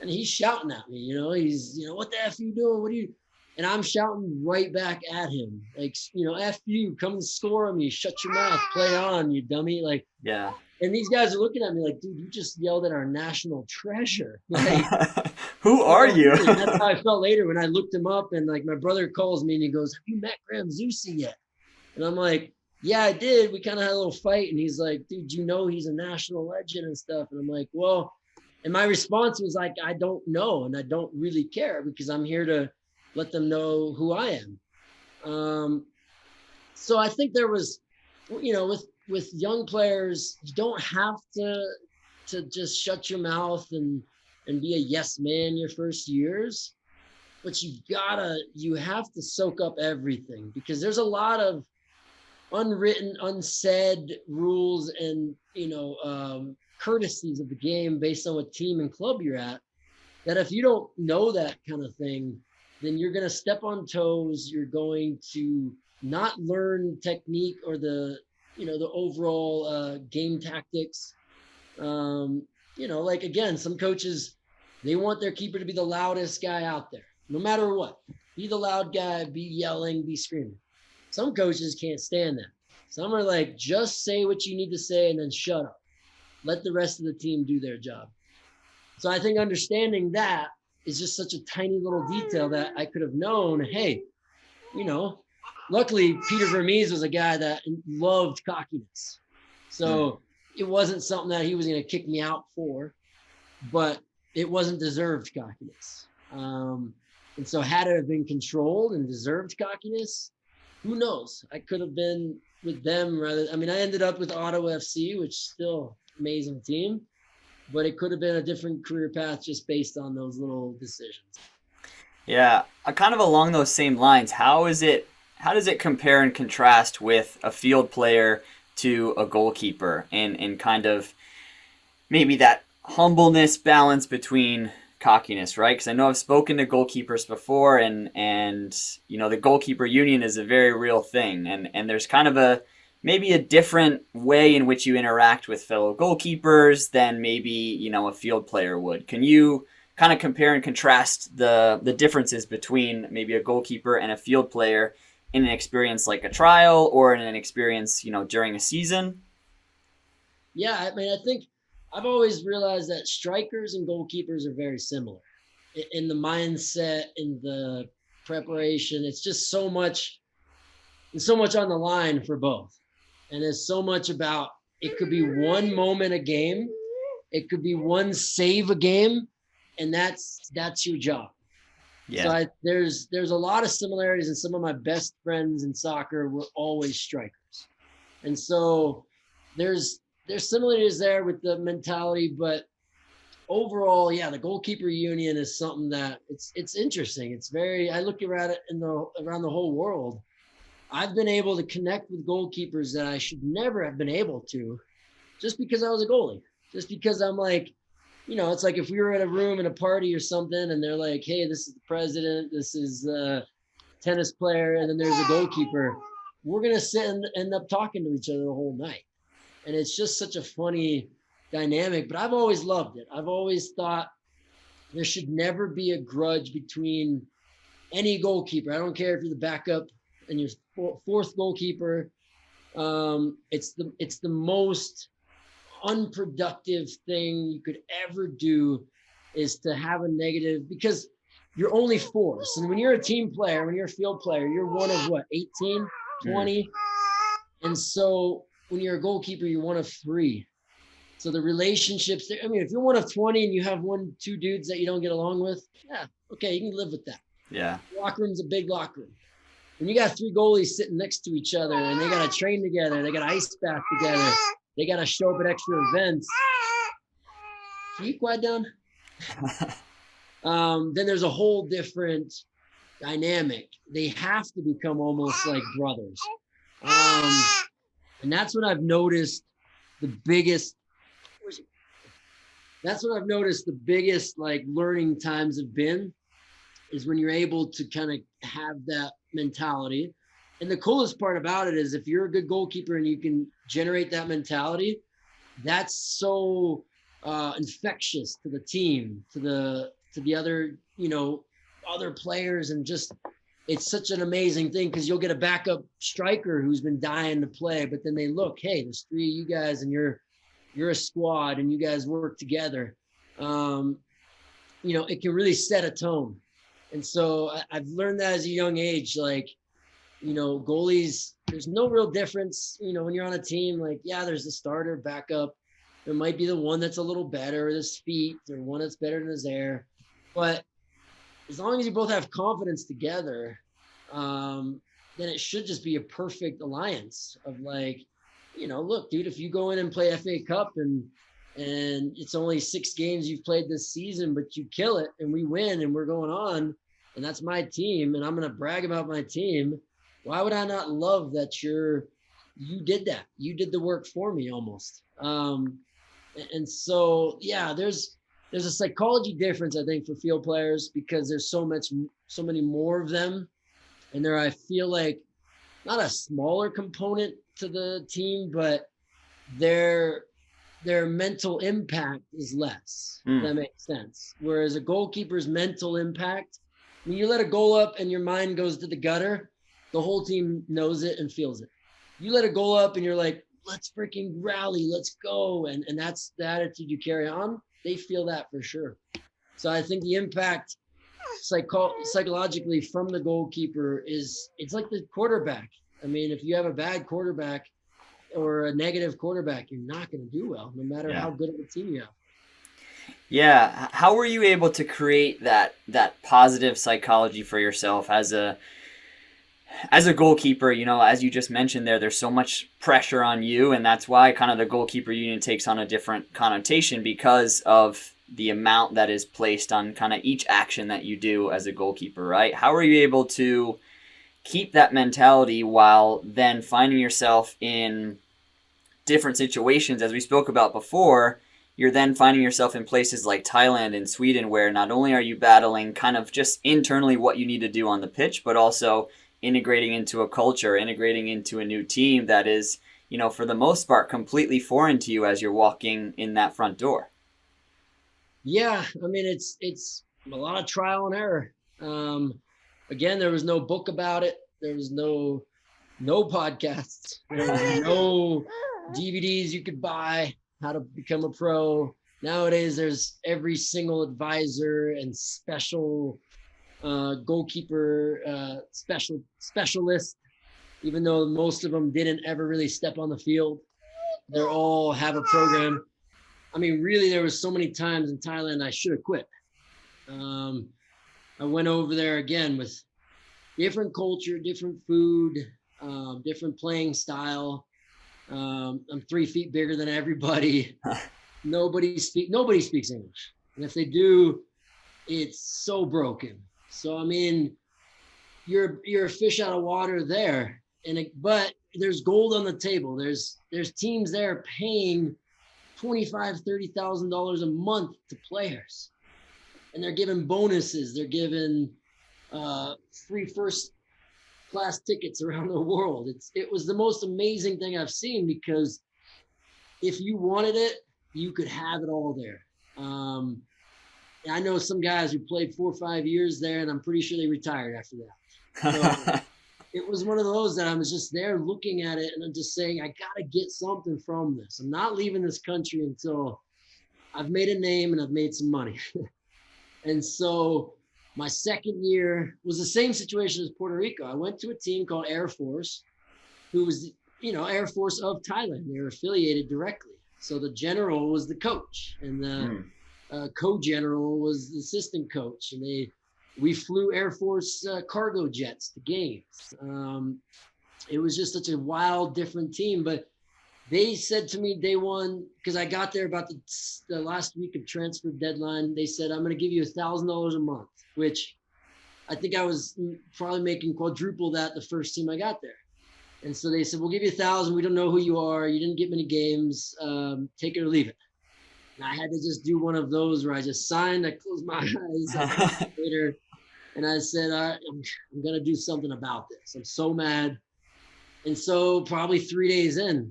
And he's shouting at me, he's, what the F you doing? What are you? And I'm shouting right back at him, like, F you, come and score on me, shut your mouth, play on, you dummy. Like, yeah. And these guys are looking at me like, dude, you just yelled at our national treasure. Like, who are you? That's how I felt later when I looked him up, and like my brother calls me and he goes, have you met Graham Zusi yet? And I'm like, yeah, I did. We kind of had a little fight. And he's like, dude, he's a national legend and stuff. And I'm like, well, and my response was like, I don't know. And I don't really care because I'm here to let them know who I am. So I think there was, with young players, you don't have to just shut your mouth and be a yes man your first years, but you have to soak up everything because there's a lot of unwritten, unsaid rules and, courtesies of the game based on what team and club you're at, that if you don't know that kind of thing, then you're going to step on toes. You're going to not learn technique or the overall game tactics. Like, again, some coaches, they want their keeper to be the loudest guy out there, no matter what. Be the loud guy, be yelling, be screaming. Some coaches can't stand that. Some are like, just say what you need to say and then shut up. Let the rest of the team do their job. So I think understanding that is just such a tiny little detail that I could have known, hey, luckily Peter Vermees was a guy that loved cockiness. So it wasn't something that he was going to kick me out for, but it wasn't deserved cockiness. And so had it have been controlled and deserved cockiness, who knows? I could have been with them I ended up with Ottawa FC, which is still an amazing team, but it could have been a different career path just based on those little decisions. Yeah, kind of along those same lines, how does it compare and contrast with a field player to a goalkeeper and kind of maybe that humbleness balance between cockiness, right? Because I know I've spoken to goalkeepers before and the goalkeeper union is a very real thing, and there's kind of maybe a different way in which you interact with fellow goalkeepers than maybe a field player would. Can you kind of compare and contrast the differences between maybe a goalkeeper and a field player in an experience like a trial or in an experience during a season? Yeah, I think I've always realized that strikers and goalkeepers are very similar in the mindset, in the preparation. It's just so much on the line for both. And there's so much about, it could be one moment a game. It could be one save a game. And that's your job. Yeah. So there's a lot of similarities, and some of my best friends in soccer were always strikers. And so there's there's similarities there with the mentality, but overall, yeah, the goalkeeper union is something that it's interesting. It's very, I look around it around the whole world. I've been able to connect with goalkeepers that I should never have been able to, just because I was a goalie. Just because I'm like, it's like if we were at a room in a party or something, and they're like, "Hey, this is the president, this is the tennis player, and then there's a goalkeeper." We're gonna sit and end up talking to each other the whole night, and it's just such a funny dynamic. But I've always loved it. I've always thought there should never be a grudge between any goalkeeper. I don't care if you're the backup and you're fourth goalkeeper. It's the most unproductive thing you could ever do is to have a negative, because you're only force. And when you're a team player, when you're a field player, you're one of what, 18, 20? And so when you're a goalkeeper, you're one of 3. So the relationships there, I mean, if you're one of 20 and you have 2 dudes that you don't get along with, yeah, okay, you can live with that. Yeah. Locker room's a big locker room. When you got 3 goalies sitting next to each other and they got to train together, they got to ice bath together, they got to show up at extra events. Can you quiet down? Then there's a whole different dynamic. They have to become almost like brothers. And that's what I've noticed the biggest like learning times have been, is when you're able to kind of have that mentality. And the coolest part about it is if you're a good goalkeeper and you can generate that mentality, that's so infectious to the team, to the other, other players. And just, it's such an amazing thing, because you'll get a backup striker who's been dying to play, but then they look, hey, there's 3 of you guys and you're a squad and you guys work together. It can really set a tone. And so I've learned that as a young age, like, goalies, there's no real difference, when you're on a team, like, yeah, there's the starter, backup. There might be the one that's a little better with his feet, or one that's better than his air. But as long as you both have confidence together, then it should just be a perfect alliance of like, look, dude, if you go in and play FA Cup and it's only 6 games you've played this season, but you kill it and we win and we're going on, and that's my team, and I'm going to brag about my team. Why would I not love that you did that? You did the work for me almost. And so, yeah, there's a psychology difference, I think, for field players, because there's so many more of them. And I feel like not a smaller component to the team, but their mental impact is less. If that makes sense. Whereas a goalkeeper's mental impact, when you let a goal up and your mind goes to the gutter, the whole team knows it and feels it. You let a goal up and you're like, let's freaking rally, let's go. And that's the attitude you carry on. They feel that for sure. So I think the impact psychologically from the goalkeeper it's like the quarterback. I mean, if you have a bad quarterback or a negative quarterback, you're not going to do well, no matter how good of a team you have. Yeah. How were you able to create that positive psychology for yourself as a goalkeeper? As you just mentioned there's so much pressure on you, and that's why kind of the goalkeeper union takes on a different connotation, because of the amount that is placed on kind of each action that you do as a goalkeeper, right? How are you able to keep that mentality while then finding yourself in different situations? As we spoke about before, you're then finding yourself in places like Thailand and Sweden, where not only are you battling kind of just internally what you need to do on the pitch, but also integrating into a culture, integrating into a new team that is, for the most part, completely foreign to you as you're walking in that front door. Yeah, I mean, it's a lot of trial and error. Again, there was no book about it. There was no podcasts. There was no DVDs you could buy, how to become a pro. Nowadays, there's every single advisor and special goalkeeper specialist, even though most of them didn't ever really step on the field. They all have a program. I mean, really, there was so many times in Thailand I should have quit. I went over there again with different culture, different food, different playing style. I'm 3 feet bigger than everybody. Nobody speaks English. And if they do, it's so broken. So, I mean, you're a fish out of water there. But there's gold on the table. There's teams there paying $25,000-$30,000 a month to players, and they're giving bonuses. They're giving free first class tickets around the world. It was the most amazing thing I've seen, because if you wanted it, you could have it all there. I know some guys who played 4 or 5 years there, and I'm pretty sure they retired after that. So it was one of those that I was just there looking at it, and I'm just saying, I got to get something from this. I'm not leaving this country until I've made a name and I've made some money. And so my second year was the same situation as Puerto Rico. I went to a team called Air Force, who was, Air Force of Thailand. They were affiliated directly. So the general was the coach, and the co-general was the assistant coach. And we flew Air Force cargo jets to games. It was just such a wild, different team. But they said to me day one, because I got there about the last week of transfer deadline, they said, I'm going to give you $1,000 a month, which I think I was probably making quadruple that the first team I got there. And so they said, we'll give you 1,000. We don't know who you are. You didn't get many games. Take it or leave it. And I had to just do one of those where I just signed. I closed my eyes later, and I said, I'm going to do something about this. I'm so mad. And so probably 3 days in,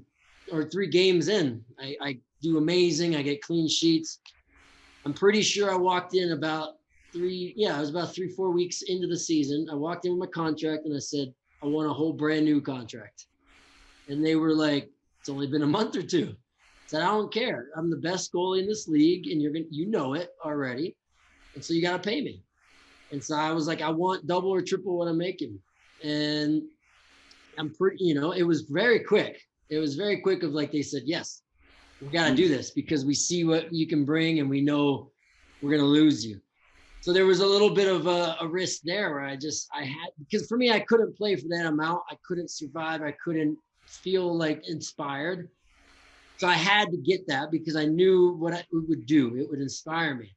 or 3 games in, I do amazing. I get clean sheets. I'm pretty sure I walked in about 3-4 weeks into the season. I walked in with my contract and I said, I want a whole brand new contract. And they were like, it's only been a month or 2. I said, I don't care. I'm the best goalie in this league, and you know it already. And so you got to pay me. And so I was like, I want double or triple what I'm making. And I'm pretty, it was very quick. It was very quick of like, they said, yes, we got to do this because we see what you can bring and we know we're going to lose you. So there was a little bit of a risk there where because for me, I couldn't play for that amount. I couldn't survive. I couldn't feel like inspired. So I had to get that because I knew what it would do. It would inspire me.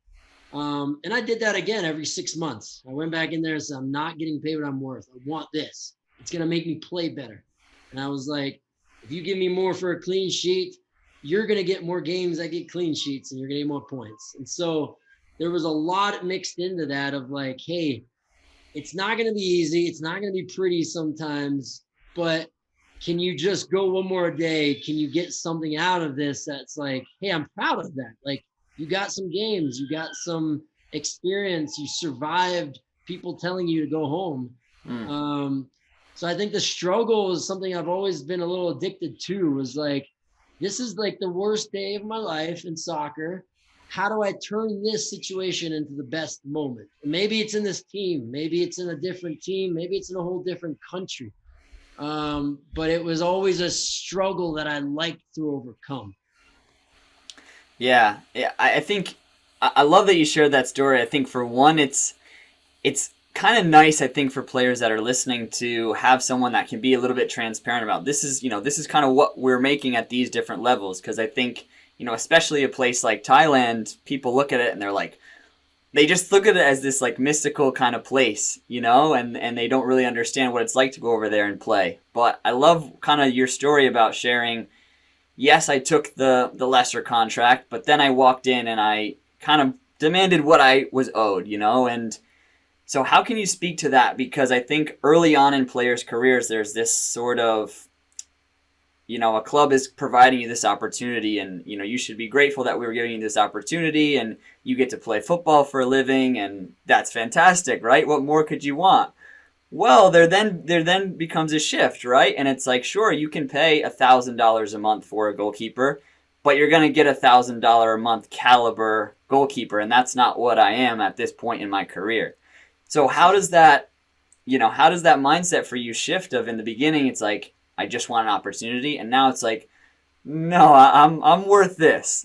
And I did that again every 6 months. I went back in there and said, I'm not getting paid what I'm worth. I want this. It's going to make me play better. And I was like, if you give me more for a clean sheet, you're going to get more games that get clean sheets and you're going to get more points. And so there was a lot mixed into that of like, hey, it's not going to be easy. It's not going to be pretty sometimes, but can you just go one more day? Can you get something out of this that's like, hey, I'm proud of that. Like, you got some games, you got some experience, you survived people telling you to go home. So I think the struggle is something I've always been a little addicted to, was like, this is like the worst day of my life in soccer. How do I turn this situation into the best moment? And maybe it's in this team, maybe it's in a different team, maybe it's in a whole different country. But it was always a struggle that I liked to overcome. Yeah. I think I love that you shared that story. I think for one, it's kind of nice, I think, for players that are listening to have someone that can be a little bit transparent about this is kind of what we're making at these different levels. Because I think, especially a place like Thailand, people look at it and they're like, they just look at it as this like mystical kind of place, and they don't really understand what it's like to go over there and play. But I love kind of your story about sharing, yes, I took the lesser contract, but then I walked in and I kind of demanded what I was owed, and so how can you speak to that? Because I think early on in players' careers, there's this sort of, a club is providing you this opportunity and, you should be grateful that we were giving you this opportunity and you get to play football for a living and that's fantastic, right? What more could you want? Well, there then becomes a shift, right? And it's like, sure, you can pay $1,000 a month for a goalkeeper, but you're going to get $1,000 a month caliber goalkeeper. And that's not what I am at this point in my career. So how does that mindset for you shift of, in the beginning, it's like, I just want an opportunity. And now it's like, no, I'm worth this.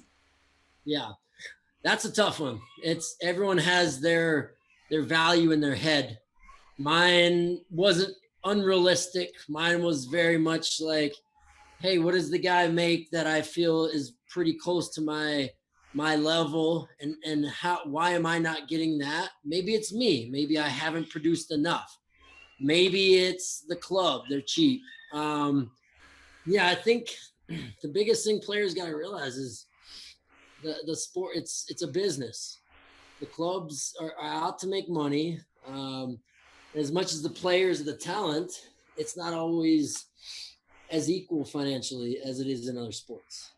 Yeah, that's a tough one. Everyone has their value in their head. Mine wasn't unrealistic. Mine was very much like, hey, what does the guy make that I feel is pretty close to my level, and why am I not getting that? Maybe it's me. Maybe I haven't produced enough. Maybe it's the club. They're cheap. Yeah, I think the biggest thing players got to realize is the sport. It's a business. The clubs are out to make money. As much as the players are the talent, it's not always as equal financially as it is in other sports.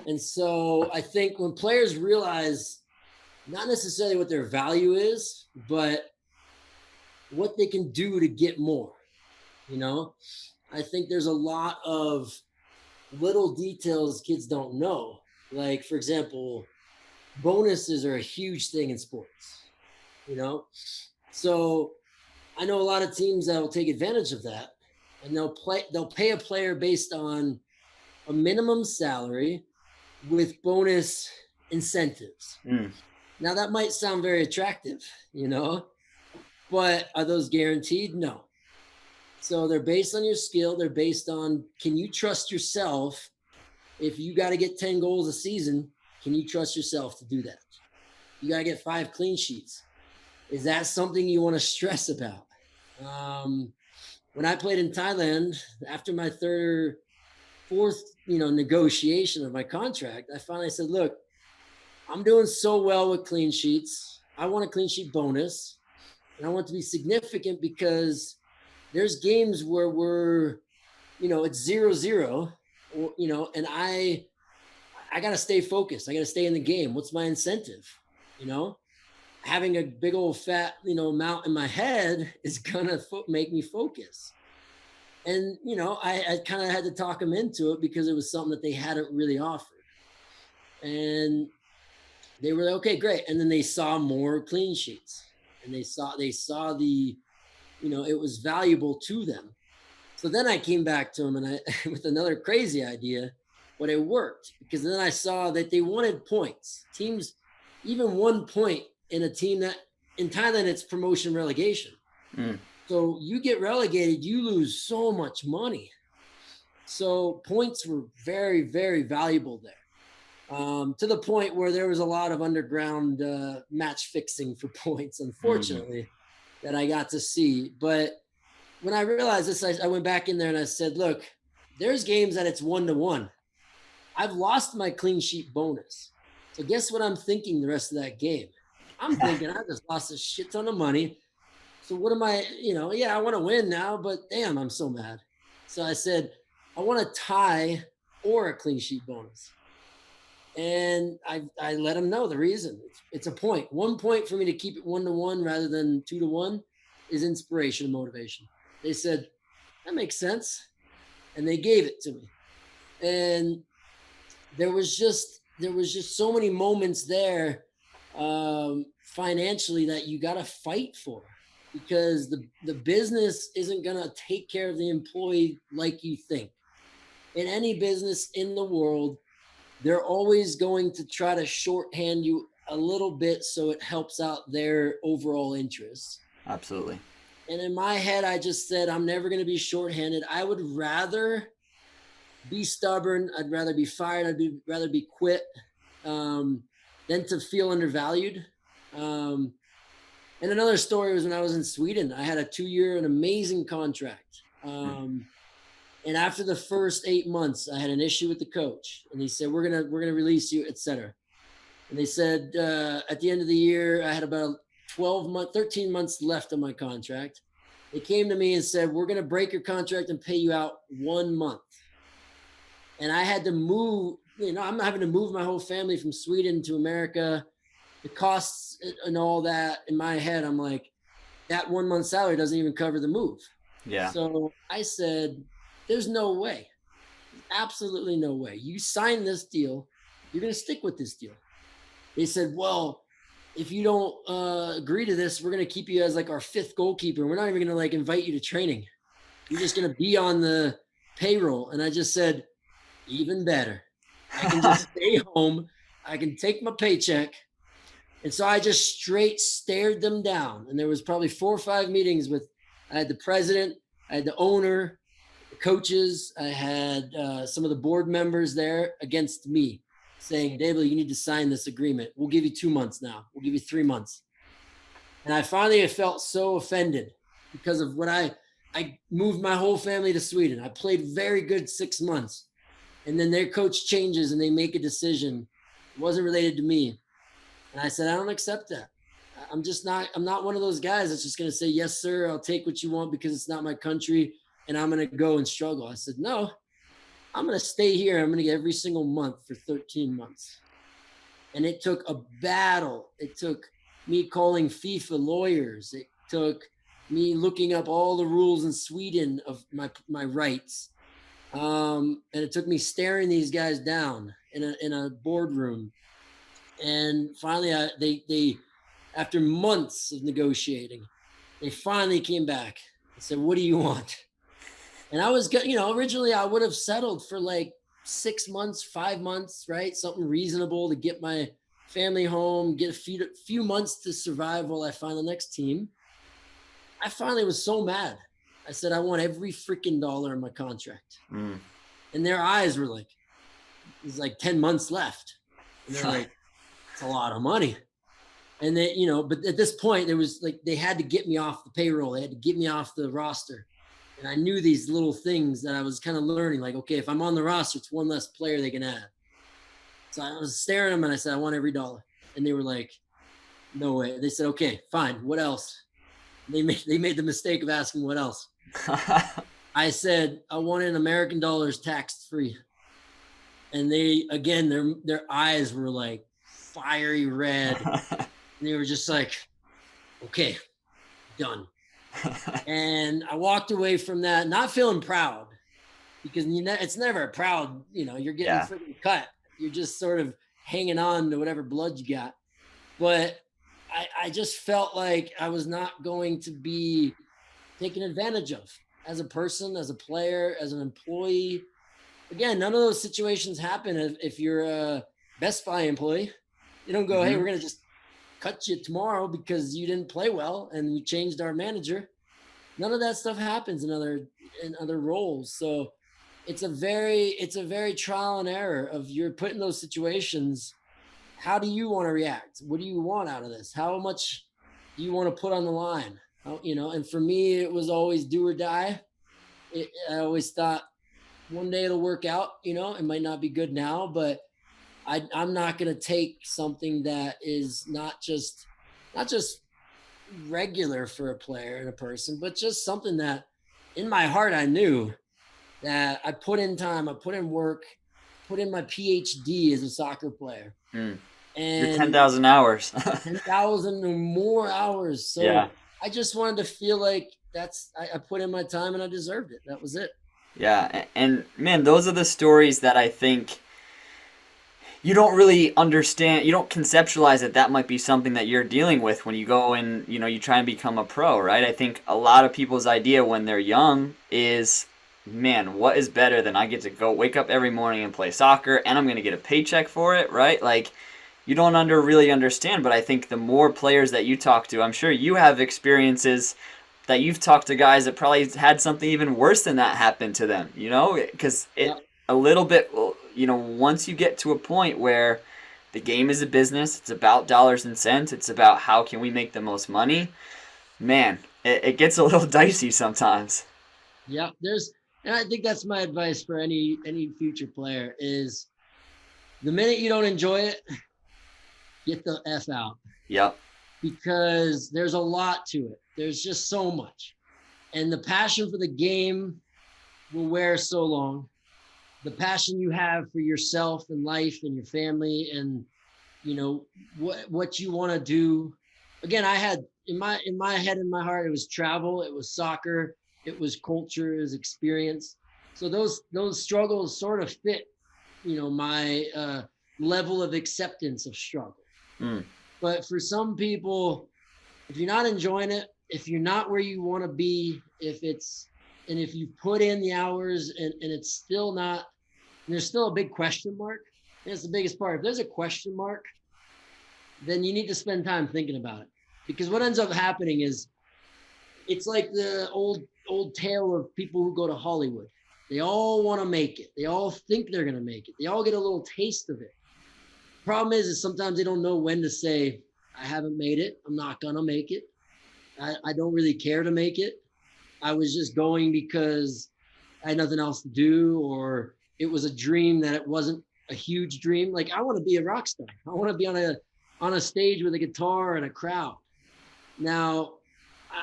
And so I think when players realize not necessarily what their value is, but what they can do to get more, you know, I think there's a lot of little details kids don't know. Like, for example, bonuses are a huge thing in sports, you know? So I know a lot of teams that will take advantage of that, and they'll pay a player based on a minimum salary with bonus incentives. Now that might sound very attractive, you know, but are those guaranteed? No. So they're based on your skill. They're based on, can you trust yourself? If you got to get 10 goals a season, can you trust yourself to do that? You got to get 5 clean sheets. Is that something you want to stress about? When I played in Thailand, after my fourth, negotiation of my contract, I finally said, look, I'm doing so well with clean sheets. I want a clean sheet bonus, and I want it to be significant because there's games where we're, it's 0-0, and I got to stay focused. I got to stay in the game. What's my incentive? Having a big old fat, amount in my head is going to make me focus. And, I kind of had to talk them into it because it was something that they hadn't really offered. And they were like, okay, great. And then they saw more clean sheets, and they saw the, it was valuable to them. So then I came back to them and with another crazy idea, but it worked because then I saw that they wanted points. Teams, even 1 point in a team that in Thailand, it's promotion relegation. So you get relegated, you lose so much money. So points were very, very valuable there. To the point where there was a lot of underground match fixing for points, unfortunately, that I got to see. But when I realized this, I went back in there and I said, look, there's games that it's 1-1. I've lost my clean sheet bonus. So guess what I'm thinking the rest of that game? I'm thinking I just lost a shit ton of money. So what am I, I want to win now, but damn, I'm so mad. So I said, I want a tie or a clean sheet bonus. And I let them know the reason. It's a point. 1 point for me to keep it 1-1 rather than 2-1 is inspiration and motivation. They said, that makes sense. And they gave it to me. And there was just so many moments there financially that you got to fight for, because the business isn't going to take care of the employee like you think. In any business in the world, they're always going to try to shorthand you a little bit so it helps out their overall interests. Absolutely. And in my head, I just said, I'm never going to be shorthanded. I would rather be stubborn. I'd rather be fired. Rather be quit than to feel undervalued. And another story was when I was in Sweden. I had a 2-year, an amazing contract. And after the first 8 months, I had an issue with the coach, and he said, we're gonna release you, etc. And they said at the end of the year, I had about 13 months left on my contract. They came to me and said, we're gonna break your contract and pay you out 1 month. And I had to move. I'm having to move my whole family from Sweden to America. The costs and all that, in my head, I'm like, that 1 month salary doesn't even cover the move. Yeah. So I said, there's no way. Absolutely no way. You sign this deal, you're going to stick with this deal. They said, well, if you don't agree to this, we're going to keep you as like our 5th goalkeeper. We're not even going to like invite you to training. You're just going to be on the payroll. And I just said, even better. I can just stay home. I can take my paycheck. And so I just straight stared them down. And there was probably 4 or 5 meetings I had the president, I had the owner, the coaches, I had some of the board members there against me saying, Devala, you need to sign this agreement. We'll give you 2 months now. We'll give you 3 months. And I finally felt so offended because of what I moved my whole family to Sweden. I played very good 6 months. And then their coach changes and they make a decision. It wasn't related to me. And I said, I don't accept that. I'm not one of those guys that's just going to say, yes, sir, I'll take what you want because it's not my country and I'm going to go and struggle. I said, no, I'm going to stay here. I'm going to get every single month for 13 months. And it took a battle. It took me calling FIFA lawyers. It took me looking up all the rules in Sweden of my rights. And it took me staring these guys down in a boardroom. And finally, they after months of negotiating, they finally came back and said, what do you want? And I was, originally I would have settled for like 6 months, 5 months, right? Something reasonable to get my family home, get a few months to survive while I find the next team. I finally was so mad. I said, I want every freaking dollar in my contract. And their eyes were like, there's like 10 months left. And they're like, it's a lot of money. And then, but at this point, there was like, they had to get me off the payroll. They had to get me off the roster. And I knew these little things that I was kind of learning, like, okay, if I'm on the roster, it's one less player they can add. So I was staring at them and I said, I want every dollar. And they were like, no way. They said, okay, fine. What else? They made the mistake of asking what else. I said, I want an American dollars tax free. And they, again, their eyes were like fiery red. And they were just like, okay, done. And I walked away from that, not feeling proud, because it's never proud, you're getting freaking cut. You're just sort of hanging on to whatever blood you got. But I just felt like I was not going to be taken advantage of as a person, as a player, as an employee. Again, none of those situations happen if you're a Best Buy employee. You don't go, hey, we're going to just cut you tomorrow because you didn't play well and we changed our manager. None of that stuff happens in other roles. So it's a very trial and error of you're put in those situations. How do you want to react? What do you want out of this? How much do you want to put on the line? And for me, it was always do or die. I always thought one day it'll work out, it might not be good now, but I'm not going to take something that is not just regular for a player and a person, but just something that in my heart, I knew that I put in time, I put in work, put in my PhD as a soccer player. And your 10,000 hours, 10,000 or more hours. So yeah. I just wanted to feel like I put in my time and I deserved it. That was it. Yeah. And man, those are the stories that I think you don't really understand. You don't conceptualize that might be something that you're dealing with when you go and, you try and become a pro, right? I think a lot of people's idea when they're young is, man, what is better than I get to go wake up every morning and play soccer and I'm going to get a paycheck for it, right? Like, you don't really understand, but I think the more players that you talk to, I'm sure you have experiences that you've talked to guys that probably had something even worse than that happen to them, because a little bit, once you get to a point where the game is a business, it's about dollars and cents, it's about how can we make the most money, man, it gets a little dicey sometimes. Yeah, and I think that's my advice for any future player is the minute you don't enjoy it, get the F out. Yep. Because there's a lot to it. There's just so much. And the passion for the game will wear so long. The passion you have for yourself and life and your family and, what you want to do. Again, I had in my head, in my heart, it was travel, it was soccer, it was culture, it was experience. So those struggles sort of fit, my level of acceptance of struggle. But for some people, if you're not enjoying it, if you're not where you want to be, if you put in the hours and it's still not, there's still a big question mark. That's the biggest part. If there's a question mark, then you need to spend time thinking about it. Because what ends up happening is it's like the old tale of people who go to Hollywood. They all want to make it. They all think they're going to make it. They all get a little taste of it. Problem is sometimes they don't know when to say, I haven't made it. I'm not going to make it. I don't really care to make it. I was just going because I had nothing else to do, or it was a dream that it wasn't a huge dream. Like, I want to be a rock star. I want to be on a stage with a guitar and a crowd. Now,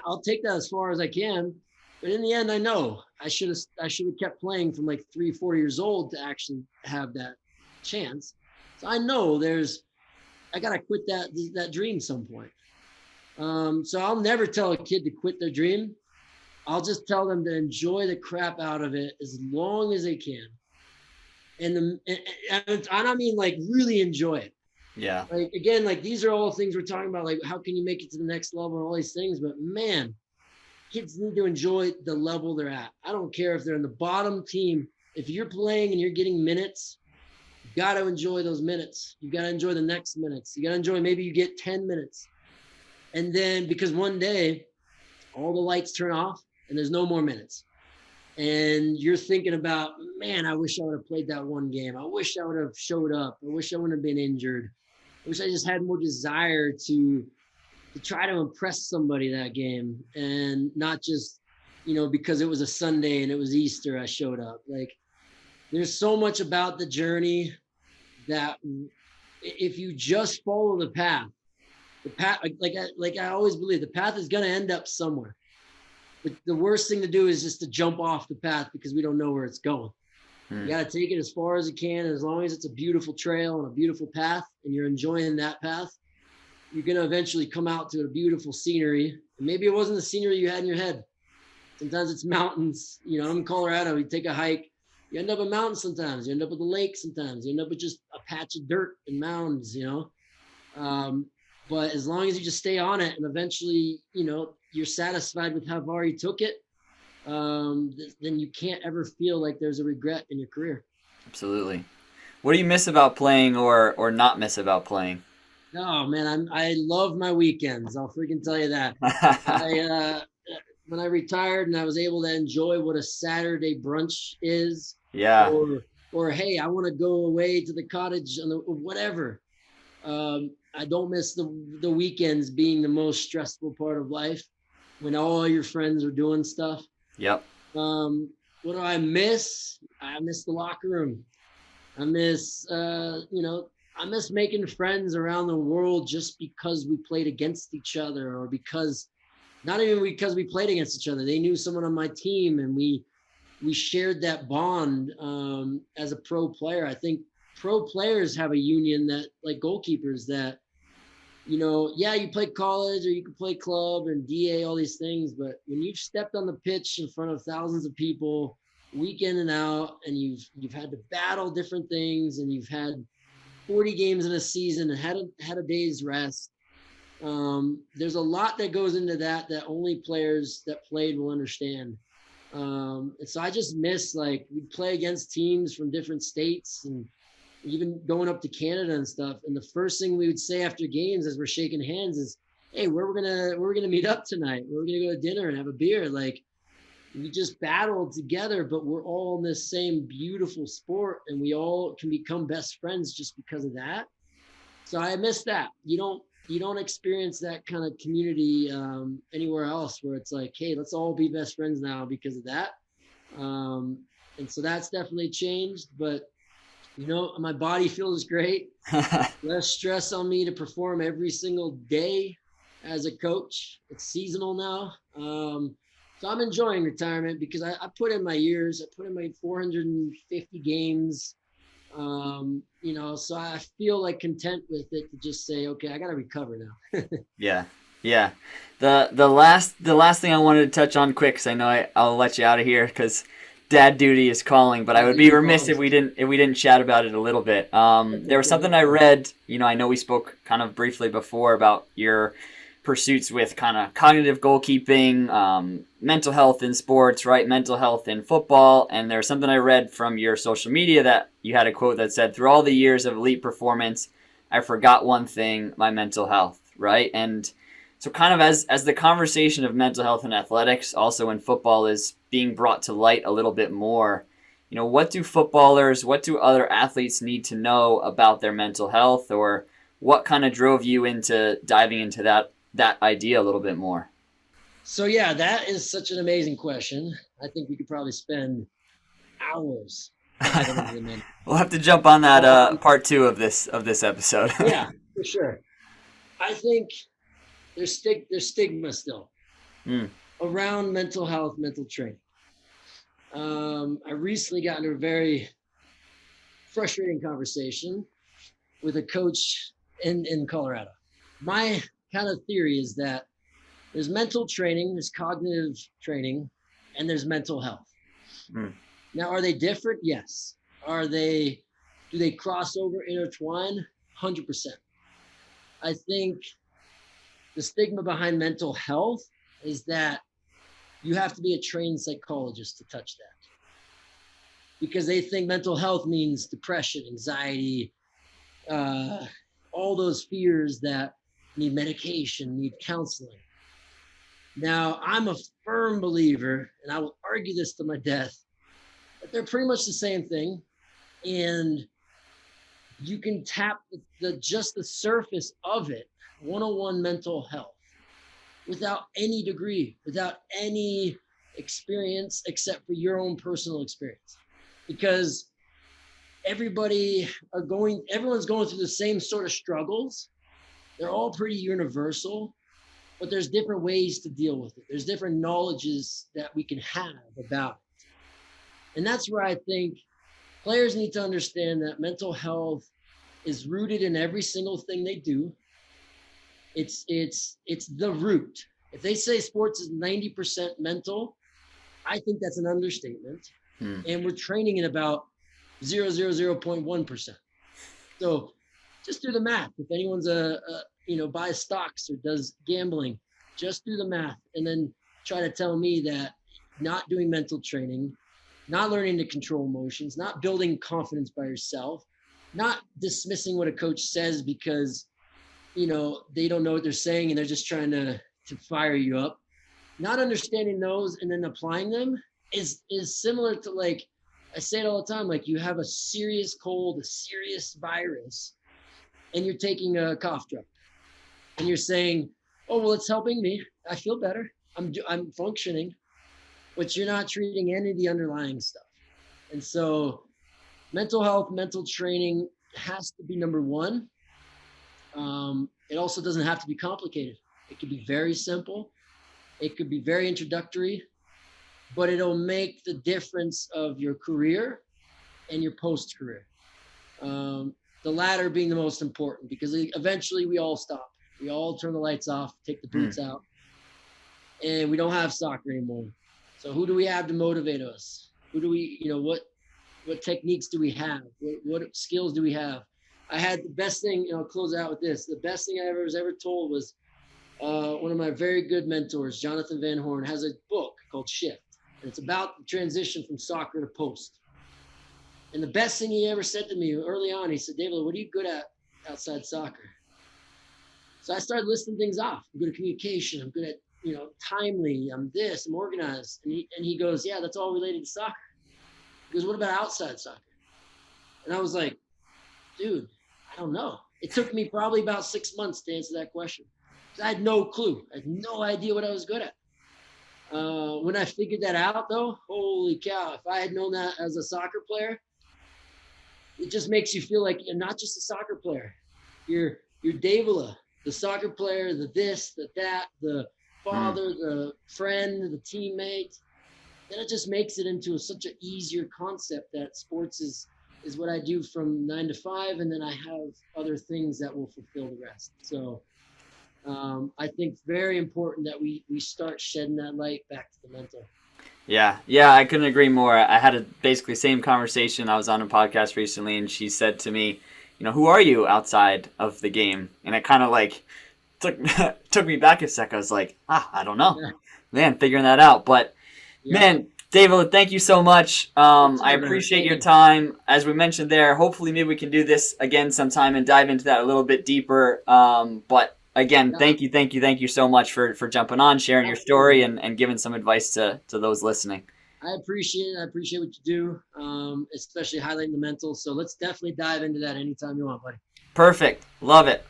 I'll take that as far as I can, but in the end, I know I should have kept playing from like 3-4 years old to actually have that chance. So I know I gotta quit that dream some point. So I'll never tell a kid to quit their dream. I'll just tell them to enjoy the crap out of it as long as they can. And I mean, like, really enjoy it. Yeah. Like, again, like, these are all things we're talking about, like, how can you make it to the next level and all these things, but man, kids need to enjoy the level they're at. I don't care if they're in the bottom team. If you're playing and you're getting minutes, you got to enjoy those minutes. You got to enjoy the next minutes. You got to enjoy, maybe you get 10 minutes. And then, because one day all the lights turn off and there's no more minutes. And you're thinking about, man, I wish I would have played that one game. I wish I would have showed up. I wish I wouldn't have been injured. I wish I just had more desire to try to impress somebody that game, and not just, because it was a Sunday and it was Easter, I showed up. Like, there's so much about the journey that if you just follow the path, like I always believe, the path is going to end up somewhere. But the worst thing to do is just to jump off the path because we don't know where it's going. You got to take it as far as you can. And as long as it's a beautiful trail and a beautiful path and you're enjoying that path, you're going to eventually come out to a beautiful scenery. And maybe it wasn't the scenery you had in your head. Sometimes it's mountains. I'm in Colorado. You take a hike. You end up in mountains sometimes. You end up with a lake sometimes. You end up with just a patch of dirt and mounds, But as long as you just stay on it and eventually, you're satisfied with how far you took it, then you can't ever feel like there's a regret in your career. Absolutely. What do you miss about playing or not miss about playing? Oh, man, I love my weekends. I'll freaking tell you that. When I retired and I was able to enjoy what a Saturday brunch is, Yeah. or hey, I want to go away to the cottage on whatever. I don't miss the weekends being the most stressful part of life when all your friends are doing stuff. Yep. What do I miss? I miss the locker room. I miss, I miss making friends around the world just because we played against each other, or not even because we played against each other. They knew someone on my team and we shared that bond as a pro player. I think pro players have a union that, like goalkeepers, that, you play college or you can play club and DA, all these things. But when you've stepped on the pitch in front of thousands of people week in and out, and you've had to battle different things, and you've had 40 games in a season and had a day's rest. There's a lot that goes into that only players that played will understand. And so I just miss, like, we'd play against teams from different states and even going up to Canada and stuff. And the first thing we would say after games as we're shaking hands is, hey, where we're gonna meet up tonight? We're gonna go to dinner and have a beer. Like, we just battled together, but we're all in this same beautiful sport, and we all can become best friends just because of that. So I miss that. You don't experience that kind of community anywhere else, where it's like, hey, let's all be best friends now because of that. And so that's definitely changed, but my body feels great. Less stress on me to perform every single day as a coach. It's seasonal now. So I'm enjoying retirement because I put in my years. I put in my 450 games. So I feel like content with it to just say, okay, I got to recover now. Yeah. Yeah. The last thing I wanted to touch on quick, because I know I'll let you out of here because dad duty is calling, but I would be remiss if we didn't chat about it a little bit. There was something I read, I know we spoke kind of briefly before about your pursuits with kind of cognitive goalkeeping, mental health in sports, right? Mental health in football. And there's something I read from your social media that you had a quote that said, through all the years of elite performance, I forgot one thing, my mental health, right? And so kind of as the conversation of mental health in athletics, also in football, is being brought to light a little bit more, what do what do other athletes need to know about their mental health, or what kind of drove you into diving into that idea a little bit more? So yeah, that is such an amazing question. I think we could probably spend hours diving into the mental. We'll have to jump on that part 2 of this episode. Yeah, for sure. I think there's stigma still around mental health, mental training. I recently got into a very frustrating conversation with a coach in Colorado. My kind of theory is that there's mental training, there's cognitive training, and there's mental health. Now, are they different? Yes. Do they cross over, intertwine? 100%. I think the stigma behind mental health is that you have to be a trained psychologist to touch that, because they think mental health means depression, anxiety, all those fears that need medication, need counseling. Now, I'm a firm believer, and I will argue this to my death, that they're pretty much the same thing, and you can tap just the surface of it, 101 mental health, without any degree, without any experience except for your own personal experience. Because everyone's going through the same sort of struggles. They're all pretty universal, but there's different ways to deal with it. There's different knowledges that we can have about it. And that's where I think players need to understand that mental health is rooted in every single thing they do. It's the root. If they say sports is 90% mental, I think that's an understatement. And we're training in about 0.1%. So just do the math. If anyone's buys stocks or does gambling, just do the math and then try to tell me that not doing mental training, not learning to control emotions, not building confidence by yourself, not dismissing what a coach says because they don't know what they're saying and they're just trying to fire you up. Not understanding those and then applying them is similar to, like, I say it all the time, like you have a serious cold, a serious virus, and you're taking a cough drop and you're saying, oh, well, it's helping me. I feel better. I'm functioning, but you're not treating any of the underlying stuff. And so mental health, mental training has to be number one. It also doesn't have to be complicated. It could be very simple. It could be very introductory, but it'll make the difference of your career and your post-career. The latter being the most important, because eventually we all stop. We all turn the lights off, take the boots out, and we don't have soccer anymore. So who do we have to motivate us? Who do we, what techniques do we have? What skills do we have? I had the best thing, I'll close out with this. The best thing I was ever told was one of my very good mentors, Jonathan Van Horn, has a book called Shift. And it's about the transition from soccer to post. And the best thing he ever said to me early on, he said, David, what are you good at outside soccer? So I started listing things off. I'm good at communication. I'm good at, timely. I'm this, I'm organized. And he goes, yeah, that's all related to soccer. He goes, what about outside soccer? And I was like, dude, I don't know. It took me probably about 6 months to answer that question. I had no clue. I had no idea what I was good at. When I figured that out, though, holy cow, if I had known that as a soccer player, it just makes you feel like you're not just a soccer player. You're Devala, the soccer player, the this, the that, the father, the friend, the teammate. Then it just makes it into such an easier concept that sports is what I do from 9 to 5, and then I have other things that will fulfill the rest. So I think it's very important that we start shedding that light back to the mental. Yeah, I couldn't agree more. I had a basically same conversation. I was on a podcast recently, and she said to me, who are you outside of the game? And it kind of like took me back a sec. I was like, I don't know. Yeah. Man, figuring that out. But, man, David, thank you so much. I appreciate your time. As we mentioned there, hopefully maybe we can do this again sometime and dive into that a little bit deeper. But again, thank you so much for jumping on, sharing your story, and giving some advice to those listening. I appreciate it. I appreciate what you do, especially highlighting the mental. So let's definitely dive into that anytime you want, buddy. Perfect. Love it.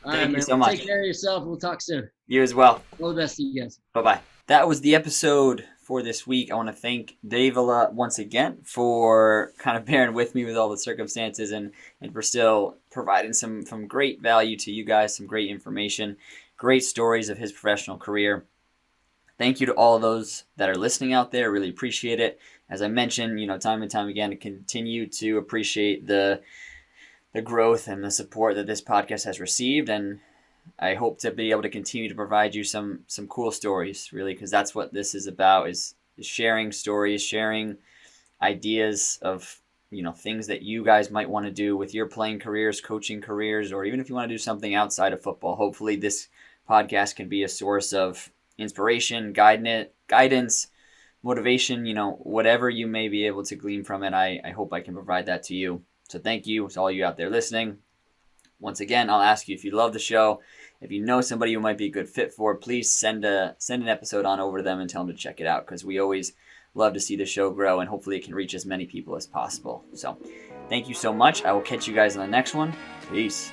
All right, Thank you man. so Well, much. take care of yourself. We'll talk soon. You as well. All the best to you guys. Bye-bye. That was the episode for this week. I want to thank Devala once again for kind of bearing with me with all the circumstances and for still providing some great value to you guys, some great information, great stories of his professional career. Thank you to all of those that are listening out there. Really appreciate it. As I mentioned, time and time again, to continue to appreciate the growth and the support that this podcast has received, and I hope to be able to continue to provide you some cool stories, really, because that's what this is about, is sharing stories, sharing ideas of things that you guys might want to do with your playing careers, coaching careers, or even if you want to do something outside of football. Hopefully this podcast can be a source of inspiration, guidance, motivation, whatever you may be able to glean from it. I hope I can provide that to you. So thank you to all you out there listening. Once again, I'll ask you, if you love the show, if you know somebody who might be a good fit for it, please send an episode on over to them and tell them to check it out, because we always love to see the show grow, and hopefully it can reach as many people as possible. So thank you so much. I will catch you guys on the next one. Peace.